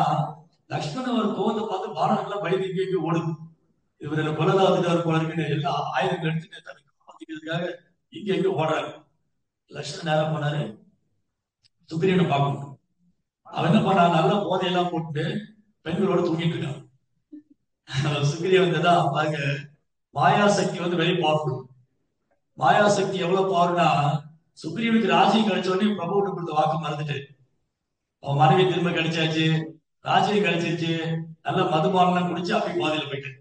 லட்சுமணன் ஒரு கோவத்தை பார்த்து வானங்கள்லாம் பயந்து இங்கே ஓடுது. இவர் கொலதாவதுக்கு போல இருக்குன்னு எல்லா ஆயுதங்கள் எடுத்துட்டு தனக்கு காப்பாத்திக்கிறதுக்காக இங்க எங்க ஓடுறாரு. லட்சுமணன் நேரம் போனாரு, சுக்ரீவனை பார்க்கணும். அவன் என்ன பண்ணா, நல்ல போதையெல்லாம் போட்டு பெண்களோட தூங்கிட்டு இருக்கான். சுக்ரீவன் தான் பாருங்க, மாயாசக்தி வந்து வெரி பவர்ஃபுல். மாயாசக்தி எவ்வளவு பவர்னா, சுக்ரீவனுக்கு ராஜ்யம் கிடைச்ச உடனே பிரபுவிட்டு கொடுத்த வாக்கு மறந்துட்டு, அவன் மனைவி திரும்ப கிடைச்சாச்சு, ராஜ்யம் கிடைச்சிருச்சு, நல்ல மதுபானம் குடிச்சு அப்படி பாதையில போயிட்டு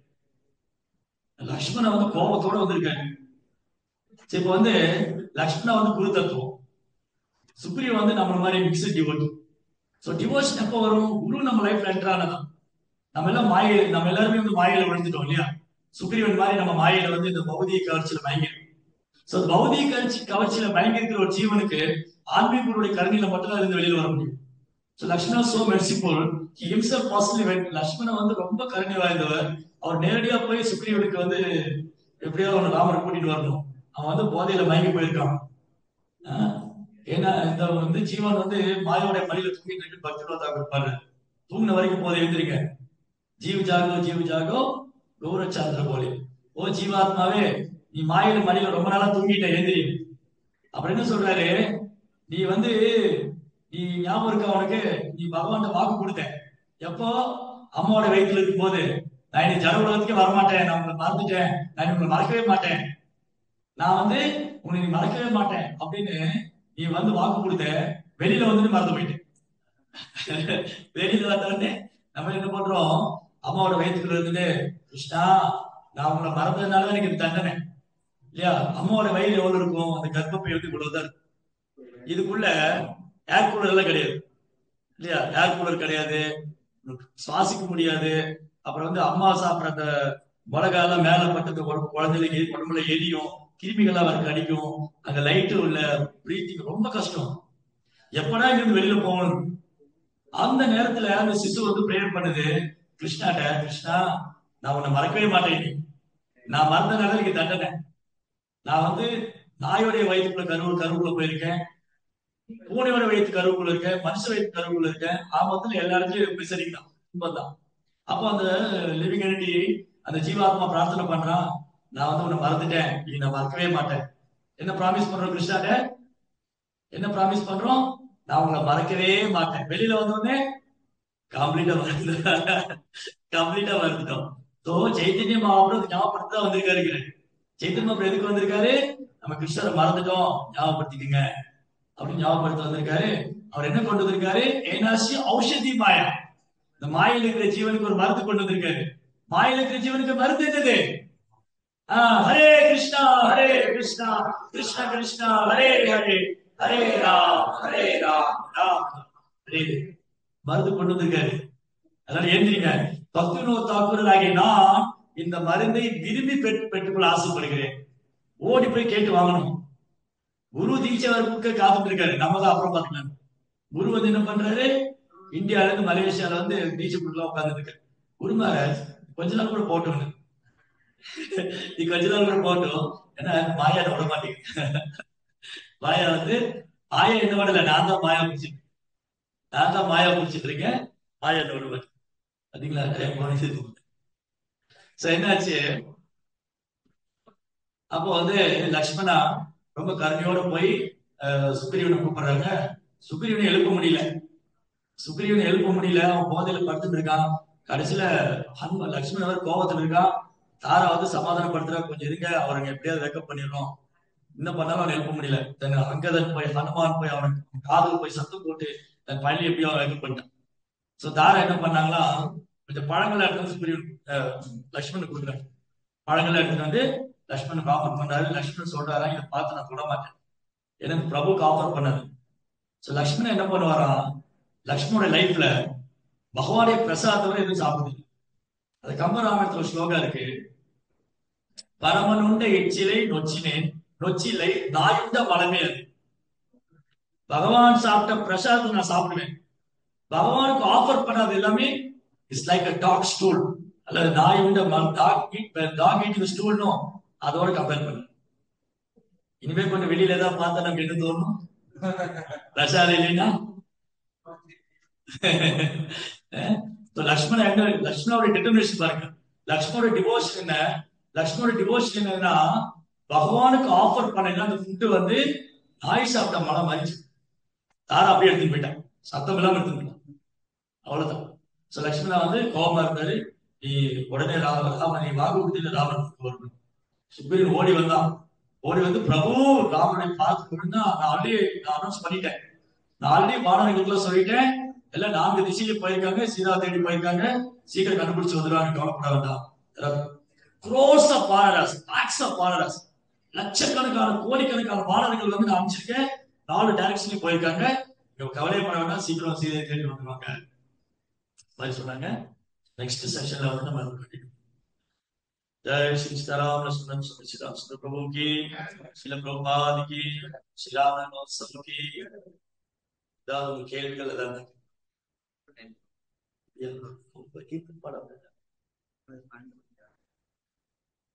லக்ஷ்மணன் வந்து கோபத்தோட வந்திருக்காரு. இப்ப வந்து லக்ஷ்மணன் வந்து குரு தத்துவம், சுக்ரீவன் வந்து நம்மள மாதிரி மிக்சட் டிவோஷன். சோ டிவோஷன் எப்ப வரும்? குரு நம்ம லைஃப்ல என்டர் ஆனதான். நம்ம எல்லாருமே வந்து மாயையில விழுந்துட்டோம் இல்லையா? சுக்ரீவன் மாதிரி நம்ம மாயையில வந்து இந்த பௌதிக கவர்ச்சியில மயங்கிடும். சோ பௌதிக கவர்ச்சியில மயங்கி இருக்கிற ஒரு ஜீவனுக்கு ஆன்மீகருடைய கருணையில மட்டும்தான் இருந்து வெளியில வர முடியும். So Lakshmana is so merciful. He himself personally went. Lakshmana வந்து ரொம்ப கருணை வாய்ந்தவர். அவர் நேரடியா போய் சுக்ரீவனுக்கு வந்து எப்படியாவது அவனை ராமரை கூட்டிட்டு வரணும். அவன் வந்து போதையில மயங்கி போயிருக்கான். ஏன்னா இந்த வந்து ஜீவன் வந்து மாயோட மடியில தூங்கிட்டு இருக்கு, பக்தி இருப்பாரு. தூங்கின வரைக்கும் போதை எழுந்திரிங்க. जीव जागो गौरव चांद्र बोले ओ जीवात्मावे நீ மாயில மடியில ரொம்ப நாளா தூங்கிட்ட எழுந்திரி. அப்புறம் என்ன சொல்றாரு, நீ வந்து நீ ஞாபகம் இருக்க உனக்கு, நீ பகவான் வாக்கு கொடுத்த எப்போ அம்மாவோட வயிற்றுல இருக்கும் போது, நான் இனி ஜட உலகத்துக்கே வரமாட்டேன், நான் உங்களை மறந்துட்டேன், நான் உங்களை மறக்கவே மாட்டேன், நான் வந்து உன்னை நீ மறக்கவே மாட்டேன் அப்படின்னு நீ வந்து வாக்கு கொடுத்த. வெளியில வந்து மறந்து போயிட்டேன். வெளியில வந்தோடனே நம்ம என்ன பண்றோம், அம்மாவோட வயிற்றுக்குள்ள இருந்துட்டு கிருஷ்ணா நான் உங்களை மறந்ததுனாலதான் எனக்கு இது தண்டனை இல்லையா. அம்மாவோட வயிறு எவ்வளவு இருக்கும், அந்த கர்ப்பப்பை வந்து இவ்வளவுதான் இருக்கும். இதுக்குள்ள ஏர் கூலர் எல்லாம் கிடையாது இல்லையா, ஏர் கூலர் கிடையாது, சுவாசிக்க முடியாது. அப்புறம் வந்து அம்மா சாப்பிட்ற அந்த மிளகா எல்லாம் மேல பட்டு அந்த குழந்தைகளுக்கு உடம்புல எரியும், கிருமிகள்லாம் அவருக்கு அடிக்கும், அங்க லைட்டு உள்ள பிரீத்திங் ரொம்ப கஷ்டம். எப்படா இங்கிருந்து வெளியில போகணும். அந்த நேரத்துல அந்த சிசு வந்து பிரேயர் பண்ணுது கிருஷ்ணாட்ட, கிருஷ்ணா நான் உன்னை மறக்கவே மாட்டேன், நான் மறந்தனால எனக்கு தண்டனை. நான் வந்து நாயோடைய வயிற்றுக்குள்ள கருவுக்குள்ள போயிருக்கேன், பூனையோட வயிற்று கருவுக்குள்ள இருக்கேன், மனுஷ வயிற்று கருவுக்குள்ள இருக்கேன், ஆபத்துல எல்லா இடத்துலயும் விசாரிக்கலாம் உண்மைதான். அப்போ அந்த லிவிங் எனிட்டி அந்த ஜீவாத்மா பிரார்த்தனை பண்றான், நான் வந்து உன்னை மறந்துட்டேன், நீ நான் மறக்கவே மாட்டேன். என்ன ப்ராமிஸ் பண்றோம் கிருஷ்ணாட்ட, என்ன ப்ராமிஸ் பண்றோம், நான் உங்களை மறக்கவே மாட்டேன். வெளியில வந்தோடனே கம்ப்ளீட்டா வருது, கம்ப்ளீட்டா வருதுட்டோம். சோ சைத்தன்ய மகாபிரபு ஞாபகப்படுத்த வந்திருக்காரு. சைத்தன்ய மகாபிரபு எதுக்கு வந்திருக்காரு, நம்ம கிருஷ்ணரை மறந்துட்டோம் ஞாபகப்படுத்திக்கங்க அப்படின்னு ஞாபகப்படுத்த வந்திருக்காரு. அவர் என்ன கொண்டு வந்திருக்காரு, ஏனாசி ஔஷதி மாயா, இந்த மாயில் இருக்கிற ஜீவனுக்கு ஒரு மருந்து கொண்டு வந்திருக்காரு. மாயில் இருக்கிற ஜீவனுக்கு மருந்து என்னது, ஹரே கிருஷ்ணா ஹரே கிருஷ்ணா கிருஷ்ண கிருஷ்ணா ஹரே ஹரே ஹரே ராம் ராம் ஹரே, மருந்து கொண்டு வந்திருக்காரு. அதனால ஏந்திரிங்க. பக்திவினோத் தாக்கூர் ஆகிய நான் இந்த மருந்தை விரும்பி பெற்றுக்கொள்ள ஆசைப்படுகிறேன். ஓடி போய் கேட்டு வாங்கணும். குரு தீட்சை வகுப்புக்கு காத்துட்டு இருக்காரு, நம்ம தான் அப்புறம் பார்த்துக்கலாம். குரு வந்து என்ன பண்றாரு, இந்தியால இருந்து மலேசியால வந்து தீட்சை கொடுக்கலாம் உட்கார்ந்து இருக்காரு. குரு மகாராஜ் கொஞ்ச நாள் கூட போட்டோம், நீ கொஞ்ச நாள் கூட போட்டோம், ஏன்னா மாயா விட மாட்டேங்குது. மாயா வந்து மாயா என்ன பண்ணல, நான் தான் மாயா பிடிச்சிட்டு, நான் தான் மாயா பிடிச்சிட்டு இருக்கேன், மாயா விட மாட்டேன். பாத்தீங்களா. என்னாச்சு, அப்போ வந்து லக்ஷ்மணா ரொம்ப கருணையோட போய் சுக்ரீவனை கூப்பிடுறாங்க. சுக்ரீவனை எழுப்ப முடியல, சுக்ரீவனை எழுப்ப முடியல, அவன் போதையில படுத்துட்டு இருக்கான். கடைசியில லக்ஷ்மணன் கோபத்துல இருக்கான். தாரா வந்து சமாதானப்படுத்துறா, கொஞ்சம் இருங்க, அவருக்கு எப்படியாவது வேக்கப் பண்ணிடணும். இன்னும் பண்ணாலும் அவன் எழுப்ப முடியல. அங்கதன் போய் ஹனுமான் போய் அவனுக்கு காதல் போய் சத்தம் போட்டு தன் பள்ளி எப்படியோ வேக்கப் பண்ணிட்டான். சோ தாரா என்ன பண்ணாங்களா, கொஞ்சம் பழங்களை எடுத்து சுக்ரீவன் லக்ஷ்மணன் கொடுக்குறாங்க. பழங்களை எடுத்துட்டு வந்து லக்ஷ்மணுக்கு ஆஃபர் பண்றாரு. லக்ஷ்மணன் சொல்றாரா, இதை பார்த்து நான் தொட மாட்டேன், எனக்கு பிரபுக்கு ஆஃபர் பண்ணது. சோ லக்ஷ்மணன் என்ன பண்ணுவாராம், லக்ஷ்மணோட லைஃப்ல பகவானுடைய பிரசாதத்தோட எதுவும் சாப்பிடுது. அது கம்பராமாயணத்துல ஒரு ஸ்லோகம் இருக்கு, பரமனுண்ட எச்சிலை நொச்சினேன், நொச்சிலை நாயுண்ட மலமே. அது பகவான் சாப்பிட்ட பிரசாதத்தை நான் சாப்பிடுவேன், பகவானுக்கு ஆஃபர் பண்ணது எல்லாமே it's like a dog stool, அல்லது நாயுண்ட டாக் ஈட்டிங் ஸ்டூல்னும் அதோட கம்பேர் பண்ணு. இனிமே கொஞ்சம் வெளியில ஏதாவது பார்த்தா நமக்கு என்ன தோணும், பிரசாதம் இல்லைன்னா. லக்ஷ்மணோட டிட்டர்மினேஷன் பாருங்க, லக்ஷ்மணோட டிவோஷன் என்ன, லக்ஷ்மணோட டிவோஷன் என்னன்னா பகவானுக்கு ஆஃபர் பண்ணா அந்த ஃபுட்டு வந்து நாய் சாப்பிட்ட மனம் மாதிரி தாரா அப்படியே எடுத்துட்டு போயிட்டான், சத்தம் இல்லாம எடுத்துட்டு போயிட்டான், அவ்வளவுதான். சோ லக்ஷ்மணா வந்து கோபமா இருந்தாரு, நீ உடனே ராமன் நீ வாக்கு கொடுத்து ராமன் வரணும். சுக்ரீவன் ஓடி வந்தான், ஓடி வந்து பிரபு ராமனை பார்த்து நான் ஆல்ரெடி அனௌன்ஸ் பண்ணிட்டேன், நான் ஆல்ரெடி வானவர்களுக்குள்ள சொல்லிட்டேன், எல்லாம் 4 திசையில போயிருக்காங்க, சீதா தேடி போயிருக்காங்க, சீக்கிரம் கண்டுபிடிச்சு வந்துடுவாங்க, கவலைப்பட வேண்டாம். குரோஸ் ஆஃப் வானரஸ், லாக்ஸ் ஆஃப் வானரஸ், லட்சக்கணக்கான கோடிக்கணக்கான வானரங்கள் வந்து நான் அமைச்சிருக்கேன், 4 டைரக்ஷன்லயும் போயிருக்காங்க, கவலைப்பட வேண்டாம், சீக்கிரம் சீதையை தேடி வந்துருவாங்க மாதிரி சொன்னாங்க. நெக்ஸ்ட் செஷன்ல வந்து நம்ம கண்டிப்பா. जय श्री सीताराम लक्ष्मण श्री रामचंद्र प्रभु की, श्रील प्रभुपाद की, श्री राम महोत्सव की. கேள்விகள் ஏதாவது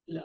இல்ல,